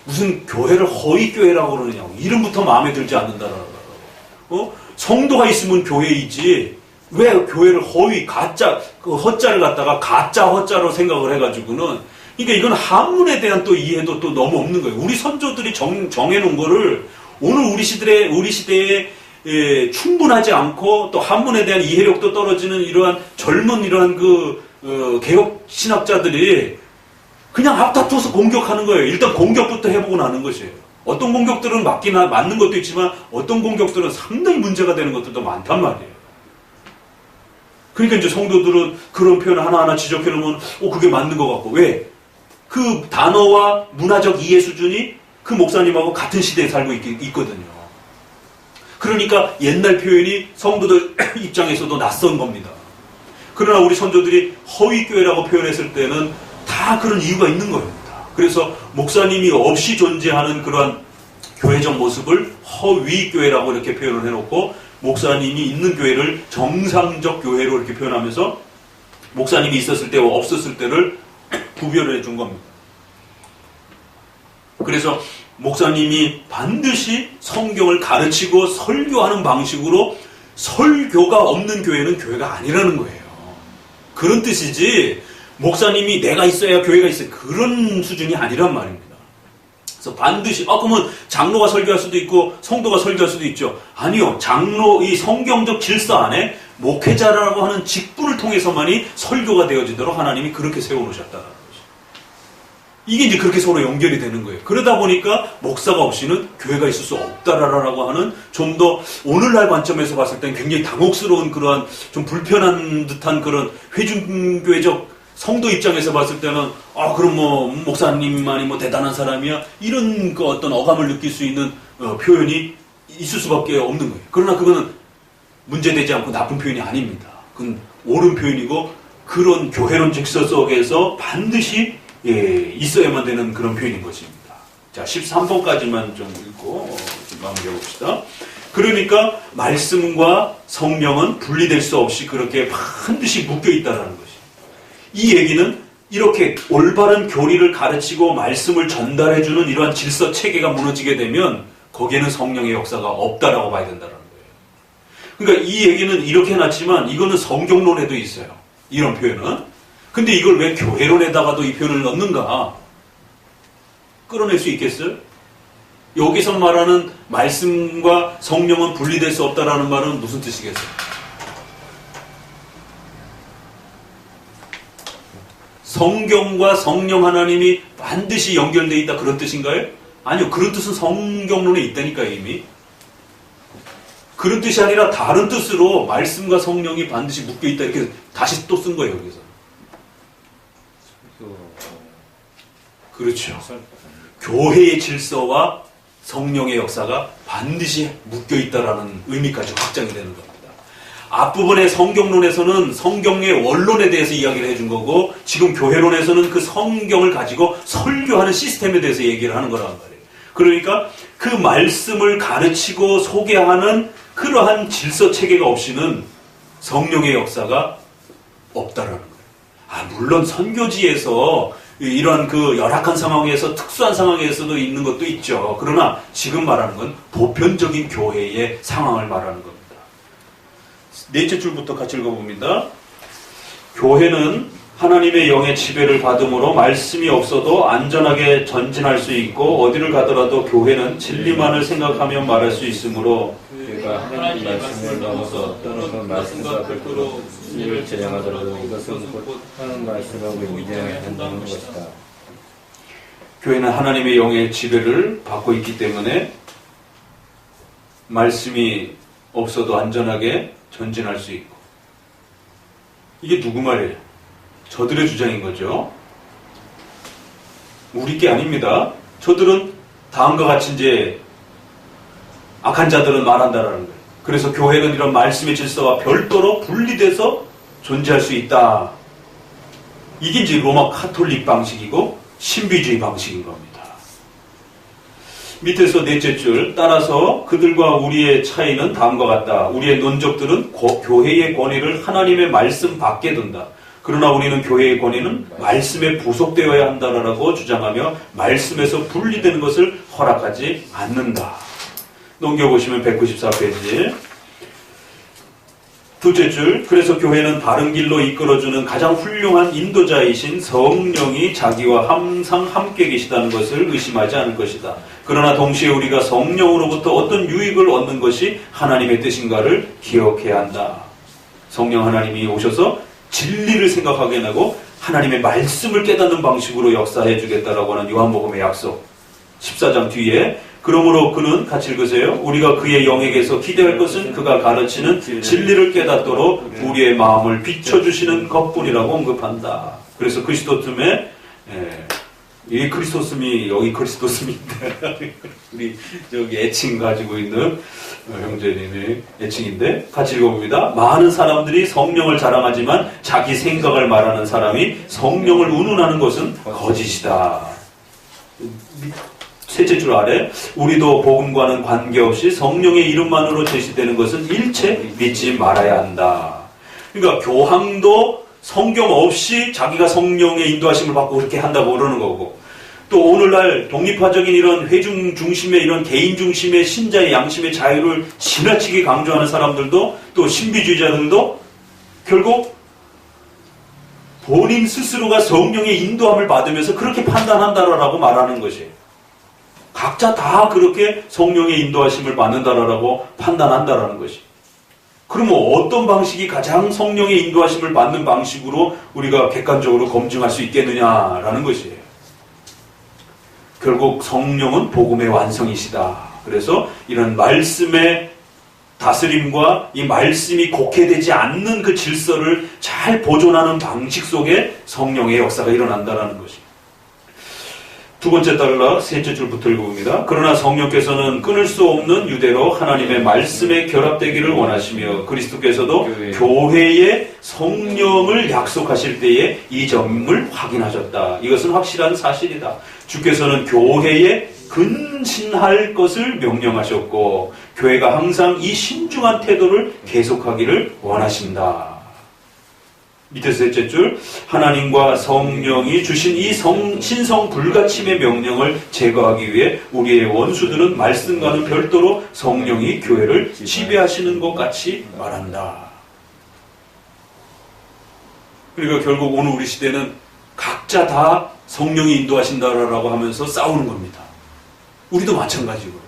무슨 교회를 허위교회라고 그러느냐고 이름부터 마음에 들지 않는다라고 성도가 있으면 교회이지 왜 교회를 허위 가짜 그 허자를 갖다가 가짜 허자로 생각을 해가지고는 그러니까 이건 한문에 대한 또 이해도 또 너무 없는 거예요. 우리 선조들이 정해놓은 거를 오늘 우리 시대에 충분하지 않고 또 한문에 대한 이해력도 떨어지는 이러한 젊은 이러한 개혁 신학자들이 그냥 앞다퉈서 공격하는 거예요. 일단 공격부터 해보고 나는 것이에요. 어떤 공격들은 맞는 것도 있지만 어떤 공격들은 상당히 문제가 되는 것들도 많단 말이에요. 그러니까 이제 성도들은 그런 표현을 하나하나 지적해놓으면 그게 맞는 것 같고 왜? 그 단어와 문화적 이해 수준이 그 목사님하고 같은 시대에 살고 있거든요. 그러니까 옛날 표현이 성도들 입장에서도 낯선 겁니다. 그러나 우리 선조들이 허위교회라고 표현했을 때는 다 그런 이유가 있는 겁니다. 그래서 목사님이 없이 존재하는 그러한 교회적 모습을 허위교회라고 이렇게 표현을 해놓고 목사님이 있는 교회를 정상적 교회로 이렇게 표현하면서 목사님이 있었을 때와 없었을 때를 구별을 해준 겁니다. 그래서 목사님이 반드시 성경을 가르치고 설교하는 방식으로 설교가 없는 교회는 교회가 아니라는 거예요. 그런 뜻이지 목사님이 내가 있어야 교회가 있어요. 그런 수준이 아니란 말입니다. 그래서 반드시 그러면 장로가 설교할 수도 있고 성도가 설교할 수도 있죠. 아니요. 이 성경적 질서 안에 목회자라고 하는 직분을 통해서만이 설교가 되어지도록 하나님이 그렇게 세워놓으셨다는 거죠. 이게 이제 그렇게 서로 연결이 되는 거예요. 그러다 보니까 목사가 없이는 교회가 있을 수 없다라고 하는 좀 더 오늘날 관점에서 봤을 땐 굉장히 당혹스러운 그러한 좀 불편한 듯한 그런 회중교회적 성도 입장에서 봤을 때는 그럼 목사님만이 대단한 사람이야 이런 어떤 어감을 느낄 수 있는 표현이 있을 수밖에 없는 거예요. 그러나 그거는 문제되지 않고 나쁜 표현이 아닙니다. 그건 옳은 표현이고 그런 교회론 직서 속에서 반드시 있어야만 되는 그런 표현인 것입니다. 자, 13번까지만 좀 읽고 좀 마무리해 봅시다. 그러니까 말씀과 성령은 분리될 수 없이 그렇게 반드시 묶여 있다라는 것입니다. 이 얘기는 이렇게 올바른 교리를 가르치고 말씀을 전달해주는 이러한 질서 체계가 무너지게 되면 거기에는 성령의 역사가 없다라고 봐야 된다는 거예요. 그러니까 이 얘기는 이렇게 해놨지만 이거는 성경론에도 있어요. 이런 표현은. 근데 이걸 왜 교회론에다가도 이 표현을 넣는가? 끌어낼 수 있겠어요? 여기서 말하는 말씀과 성령은 분리될 수 없다라는 말은 무슨 뜻이겠어요? 성경과 성령 하나님이 반드시 연결되어 있다 그런 뜻인가요? 아니요. 그런 뜻은 성경론에 있다니까요. 이미. 그런 뜻이 아니라 다른 뜻으로 말씀과 성령이 반드시 묶여있다 이렇게 다시 또 쓴 거예요. 여기서. 그렇죠. 교회의 질서와 성령의 역사가 반드시 묶여있다라는 의미까지 확장이 되는 겁니다. 앞부분의 성경론에서는 성경의 원론에 대해서 이야기를 해준 거고 지금 교회론에서는 그 성경을 가지고 설교하는 시스템에 대해서 얘기를 하는 거란 말이에요. 그러니까 그 말씀을 가르치고 소개하는 그러한 질서 체계가 없이는 성령의 역사가 없다라는 거예요. 물론 선교지에서 이러한 그 열악한 상황에서 특수한 상황에서도 있는 것도 있죠. 그러나 지금 말하는 건 보편적인 교회의 상황을 말하는 겁니다. 넷째 줄부터 같이 읽어봅니다. 교회는 하나님의 영의 지배를 받음으로 말씀이 없어도 안전하게 전진할 수 있고 어디를 가더라도 교회는 진리만을 생각하며 말할 수 있으므로 교회가 하나님 말씀을 넘어서 또는 그 말씀과 별도로 진리를 제정하더라도 이것은 곧 하나님 말씀하고 위대하게 한다는 것이다. 교회는 하나님의 영의 지배를 받고 있기 때문에 말씀이 없어도 안전하게 전진할 수 있고. 이게 누구 말이에요? 저들의 주장인 거죠. 우리 게 아닙니다. 저들은 다음과 같이 이제 악한 자들은 말한다라는 거예요. 그래서 교회는 이런 말씀의 질서와 별도로 분리돼서 존재할 수 있다. 이게 이제 로마 카톨릭 방식이고 신비주의 방식인 겁니다. 밑에서 넷째 줄 따라서 그들과 우리의 차이는 다음과 같다. 우리의 논적들은 교회의 권위를 하나님의 말씀 밖에 둔다. 그러나 우리는 교회의 권위는 말씀에 부속되어야 한다라고 주장하며 말씀에서 분리되는 것을 허락하지 않는다. 넘겨보시면 194페이지. 둘째 줄, 그래서 교회는 바른 길로 이끌어주는 가장 훌륭한 인도자이신 성령이 자기와 항상 함께 계시다는 것을 의심하지 않을 것이다. 그러나 동시에 우리가 성령으로부터 어떤 유익을 얻는 것이 하나님의 뜻인가를 기억해야 한다. 성령 하나님이 오셔서 진리를 생각하게 하고 하나님의 말씀을 깨닫는 방식으로 역사해 주겠다라고 하는 요한복음의 약속 14장 뒤에, 그러므로 그는 같이 읽으세요. 우리가 그의 영에게서 기대할 것은 그가 가르치는 진리를 깨닫도록 우리의 마음을 비춰주시는 것뿐이라고 언급한다. 그래서 그리스도씀에, 이 그리스도씀이 여기 그리스도씀인데 우리 저기 애칭 가지고 있는 형제님의 애칭인데 같이 읽어봅니다. 많은 사람들이 성령을 자랑하지만 자기 생각을 말하는 사람이 성령을 운운하는 것은 거짓이다. 셋째 줄 아래, 우리도 복음과는 관계없이 성령의 이름만으로 제시되는 것은 일체 믿지 말아야 한다. 그러니까 교황도 성경 없이 자기가 성령의 인도하심을 받고 그렇게 한다고 그러는 거고, 또 오늘날 독립화적인 이런 회중 중심의 이런 개인 중심의 신자의 양심의 자유를 지나치게 강조하는 사람들도, 또 신비주의자들도 결국 본인 스스로가 성령의 인도함을 받으면서 그렇게 판단한다라고 말하는 것이에요. 각자 다 그렇게 성령의 인도하심을 받는다라고 판단한다라는 것이. 그러면 어떤 방식이 가장 성령의 인도하심을 받는 방식으로 우리가 객관적으로 검증할 수 있겠느냐라는 것이에요. 결국 성령은 복음의 완성이시다. 그래서 이런 말씀의 다스림과 이 말씀이 곡해되지 않는 그 질서를 잘 보존하는 방식 속에 성령의 역사가 일어난다는 것입니다. 두 번째 단락, 셋째 줄부터 읽어봅니다. 그러나 성령께서는 끊을 수 없는 유대로 하나님의 말씀에 결합되기를 원하시며 그리스도께서도 교회에 성령을 약속하실 때에 이 점을 확인하셨다. 이것은 확실한 사실이다. 주께서는 교회에 근신할 것을 명령하셨고 교회가 항상 이 신중한 태도를 계속하기를 원하신다. 밑에서 셋째 줄, 하나님과 성령이 주신 이 신성 불가침의 명령을 제거하기 위해 우리의 원수들은 말씀과는 별도로 성령이 교회를 지배하시는 것 같이 말한다. 그러니까 결국 오늘 우리 시대는 각자 다 성령이 인도하신다라고 하면서 싸우는 겁니다. 우리도 마찬가지고.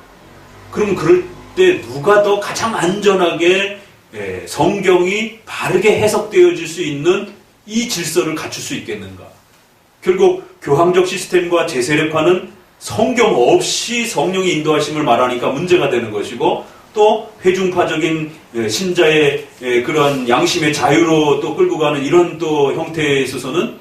그럼 그럴 때 누가 더 가장 안전하게 성경이 바르게 해석되어질 수 있는 이 질서를 갖출 수 있겠는가? 결국 교황적 시스템과 제세례파는 성경 없이 성령의 인도하심을 말하니까 문제가 되는 것이고, 또 회중파적인 신자의 그런 양심의 자유로 또 끌고 가는 이런 또 형태에 있어서는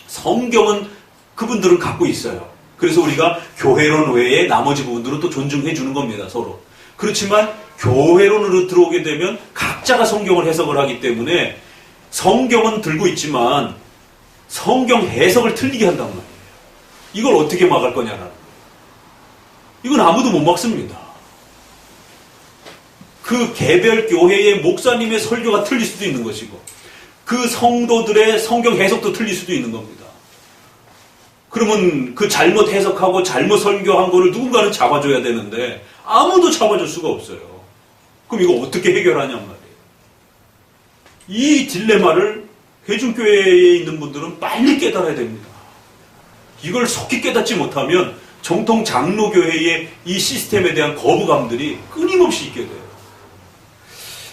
성경은 그분들은 갖고 있어요. 그래서 우리가 교회론 외에 나머지 부분들은 또 존중해 주는 겁니다, 서로. 그렇지만 교회론으로 들어오게 되면 각자가 성경을 해석을 하기 때문에 성경은 들고 있지만 성경 해석을 틀리게 한단 말이에요. 이걸 어떻게 막을 거냐라는 거예요. 이건 아무도 못 막습니다. 그 개별 교회의 목사님의 설교가 틀릴 수도 있는 것이고 그 성도들의 성경 해석도 틀릴 수도 있는 겁니다. 그러면 그 잘못 해석하고 잘못 설교한 거를 누군가는 잡아줘야 되는데 아무도 잡아줄 수가 없어요. 그럼 이거 어떻게 해결하냔 말이에요. 이 딜레마를 회중교회에 있는 분들은 빨리 깨달아야 됩니다. 이걸 속히 깨닫지 못하면 정통 장로교회의 이 시스템에 대한 거부감들이 끊임없이 있게 돼요.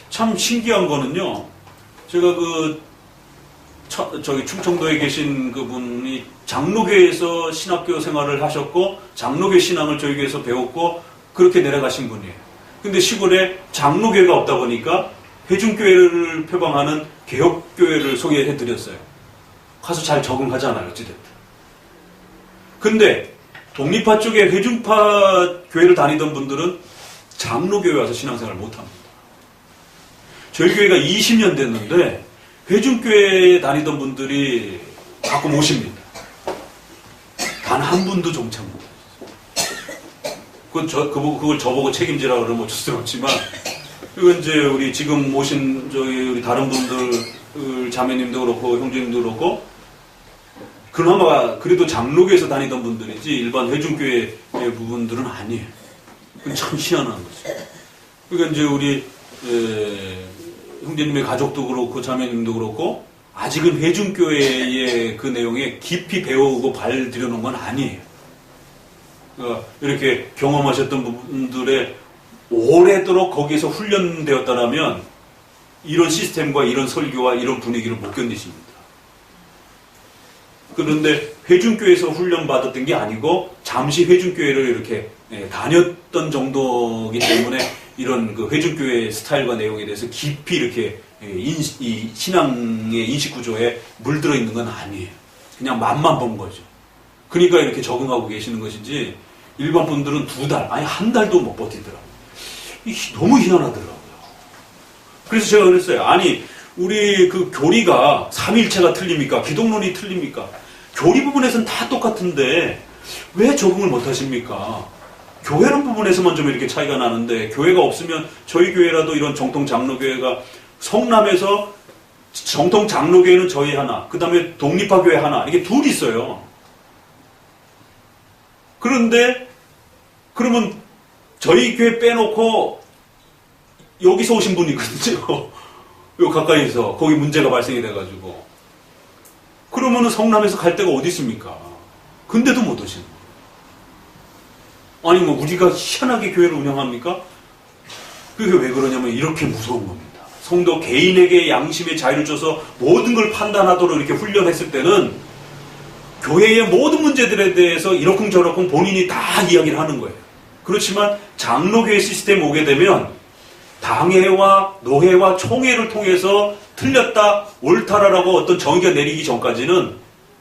참 신기한 거는요, 제가 저기 충청도에 계신 그분이 장로교회에서 신학교 생활을 하셨고 장로교 신앙을 저희 교회에서 배웠고 그렇게 내려가신 분이에요. 근데 시골에 장로교회가 없다 보니까 회중교회를 표방하는 개혁교회를 소개해드렸어요. 가서 잘 적응하잖아요, 어찌됐든. 근데 독립파 쪽에 회중파 교회를 다니던 분들은 장로교회 와서 신앙생활을 못합니다. 저희 교회가 20년 됐는데 회중교회에 다니던 분들이 가끔 오십니다. 단 한 분도 종착 못해요. 그걸 저보고 책임지라고 그러면 어쩔 수 없지만, 이건 이제 우리 지금 오신 우리 다른 분들, 자매님도 그렇고, 형제님도 그렇고, 그나마 그래도 장로교에서 다니던 분들이지, 일반 회중교회 부분들은 아니에요. 그건 참 희한한 거죠. 그러니까 이제 우리, 형제님의 가족도 그렇고 자매님도 그렇고 아직은 회중교회의 그 내용에 깊이 배우고 발 들여놓은 건 아니에요. 이렇게 경험하셨던 분들의 오래도록 거기에서 훈련되었다라면 이런 시스템과 이런 설교와 이런 분위기를 못 견디십니다. 그런데 회중교회에서 훈련받았던 게 아니고 잠시 회중교회를 이렇게 다녔던 정도이기 때문에 이런 그 회중교회 스타일과 내용에 대해서 깊이 이렇게 이 신앙의 인식구조에 물들어 있는 건 아니에요. 그냥 맛만 본 거죠. 그러니까 이렇게 적응하고 계시는 것이지 일반 분들은 2달, 아니 1달도 못 버티더라고요. 너무 희한하더라고요. 그래서 제가 그랬어요. 아니 우리 그 교리가 삼위일체가 틀립니까? 기독론이 틀립니까? 교리 부분에서는 다 똑같은데 왜 적응을 못 하십니까? 교회는 부분에서만 좀 이렇게 차이가 나는데 교회가 없으면 저희 교회라도 이런 정통 장로교회가 성남에서 정통 장로교회는 저희 하나, 그 다음에 독립파교회 하나, 이게 둘이 있어요. 그런데 그러면 저희 교회 빼놓고 여기서 오신 분이 있거든요. 요 가까이서 거기 문제가 발생이 돼가지고 그러면은 성남에서 갈 데가 어디 있습니까? 근데도 못 오시는 거예요. 아니 뭐 우리가 희한하게 교회를 운영합니까? 그게 왜 그러냐면 이렇게 무서운 겁니다. 성도 개인에게 양심의 자유를 줘서 모든 걸 판단하도록 이렇게 훈련했을 때는 교회의 모든 문제들에 대해서 이러쿵저러쿵 본인이 다 이야기를 하는 거예요. 그렇지만 장로교회 시스템에 오게 되면 당회와 노회와 총회를 통해서 틀렸다, 옳다라고 어떤 정의가 내리기 전까지는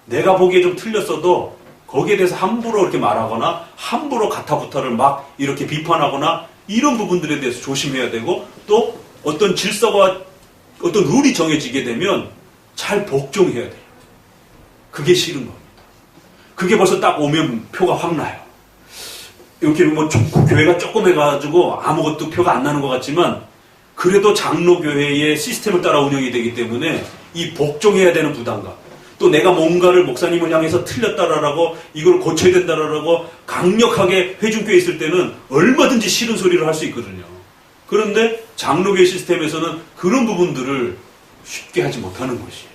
내가 보기에 좀 틀렸어도 거기에 대해서 함부로 이렇게 말하거나 함부로 가타부타를 막 이렇게 비판하거나 이런 부분들에 대해서 조심해야 되고 또 어떤 질서가 어떤 룰이 정해지게 되면 잘 복종해야 돼요. 그게 싫은 겁니다. 그게 벌써 딱 오면 표가 확 나요. 이렇게 뭐 교회가 조금 해가지고 아무것도 표가 안 나는 것 같지만 그래도 장로교회의 시스템을 따라 운영이 되기 때문에 이 복종해야 되는 부담감 또 내가 뭔가를 목사님을 향해서 틀렸다라고 이걸 고쳐야 된다라고 강력하게 회중교회에 있을 때는 얼마든지 싫은 소리를 할 수 있거든요. 그런데 장로교회 시스템에서는 그런 부분들을 쉽게 하지 못하는 것이에요.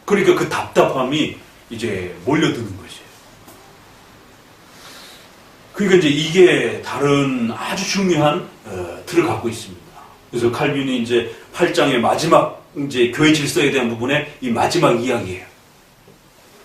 그러니까 그 답답함이 이제 몰려드는 것이에요. 그러니까 이제 이게 다른 아주 중요한 틀을 갖고 있습니다. 그래서 칼빈이 이제 8장의 마지막 이제 교회 질서에 대한 부분에 이 마지막 이야기예요.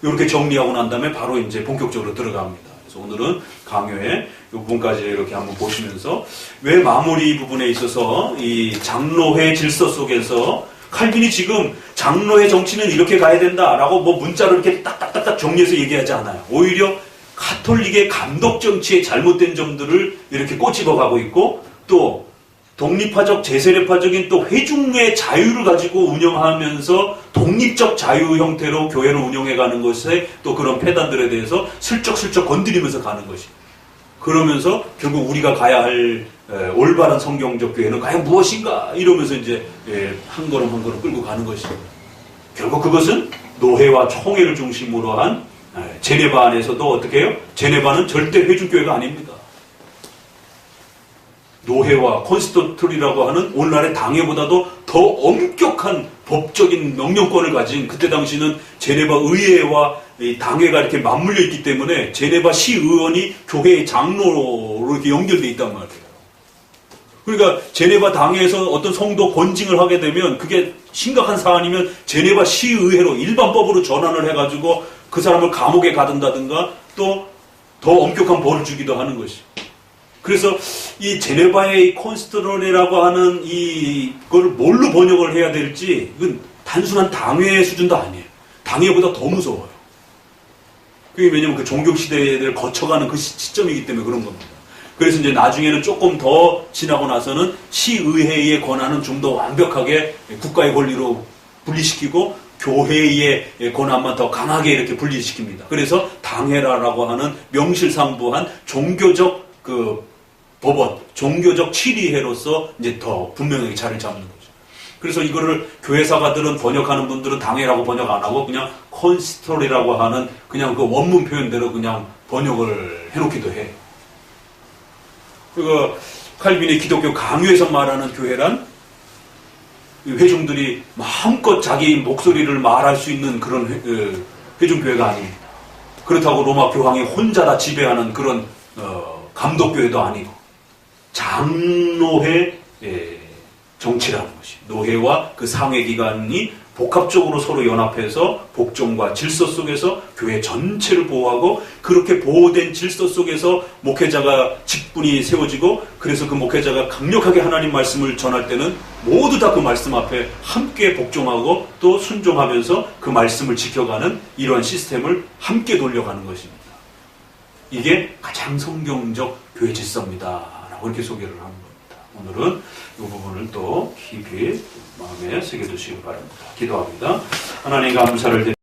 이렇게 정리하고 난 다음에 바로 이제 본격적으로 들어갑니다. 그래서 오늘은 강요의 이 부분까지 이렇게 한번 보시면서 왜 마무리 부분에 있어서 이 장로회 질서 속에서 칼빈이 지금 장로회 정치는 이렇게 가야 된다라고 뭐 문자로 이렇게 딱딱딱딱 정리해서 얘기하지 않아요. 오히려 가톨릭의 감독 정치의 잘못된 점들을 이렇게 꼬집어가고 있고 또 독립파적 제세례파적인 또 회중의 자유를 가지고 운영하면서 독립적 자유 형태로 교회를 운영해가는 것에 또 그런 폐단들에 대해서 슬쩍슬쩍 건드리면서 가는 것이에요. 그러면서 결국 우리가 가야 할 올바른 성경적 교회는 과연 무엇인가 이러면서 이제 한 걸음 한 걸음 끌고 가는 것입니다. 결국 그것은 노회와 총회를 중심으로 한 제네바 안에서도 어떻게 해요? 제네바는 절대 회중교회가 아닙니다. 노회와 콘스탄톨이라고 하는 오늘날의 당회보다도 더 엄격한 법적인 명령권을 가진 그때 당시는 제네바 의회와 당회가 이렇게 맞물려 있기 때문에 제네바 시의원이 교회의 장로로 이렇게 연결되어 있단 말이에요. 그러니까 제네바 당회에서 어떤 성도 권징을 하게 되면 그게 심각한 사안이면 제네바 시의회로 일반법으로 전환을 해가지고 그 사람을 감옥에 가둔다든가 또 더 엄격한 벌을 주기도 하는 것이죠. 그래서 이 제네바의 콘스탄톨이라고 하는 이걸 뭘로 번역을 해야 될지 이건 단순한 당회 수준도 아니에요. 당회보다 더 무서워요. 그게 왜냐면 그 종교 시대를 거쳐가는 그 시점이기 때문에 그런 겁니다. 그래서 이제 나중에는 조금 더 지나고 나서는 시의회의 권한은 좀 더 완벽하게 국가의 권리로 분리시키고 교회의 권한만 더 강하게 이렇게 분리시킵니다. 그래서 당회라고 하는 명실상부한 종교적 그 법원, 종교적 치리회로서 이제 더 분명하게 자리를 잡는 거죠. 그래서 이거를 교회사가들은 번역하는 분들은 당회라고 번역 안 하고 그냥 콘스톨이라고 하는 그냥 그 원문 표현대로 그냥 번역을 해놓기도 해요. 그리고 칼빈의 기독교 강요에서 말하는 교회란 회중들이 마음껏 자기 목소리를 말할 수 있는 그런 회중교회가 아닙니다. 그렇다고 로마 교황이 혼자 다 지배하는 그런 감독교회도 아니고 장로회 정치라는 것이, 노회와 그 상회기관이 복합적으로 서로 연합해서 복종과 질서 속에서 교회 전체를 보호하고, 그렇게 보호된 질서 속에서 목회자가 직분이 세워지고, 그래서 그 목회자가 강력하게 하나님 말씀을 전할 때는 모두 다 그 말씀 앞에 함께 복종하고 또 순종하면서 그 말씀을 지켜가는 이러한 시스템을 함께 돌려가는 것입니다. 이게 가장 성경적 교회 질서입니다 라고 이렇게 소개를 하는 겁니다. 오늘은 이 부분을 또 깊이 마음에 새겨두시기 바랍니다. 기도합니다. 하나님 감사를 드립니다.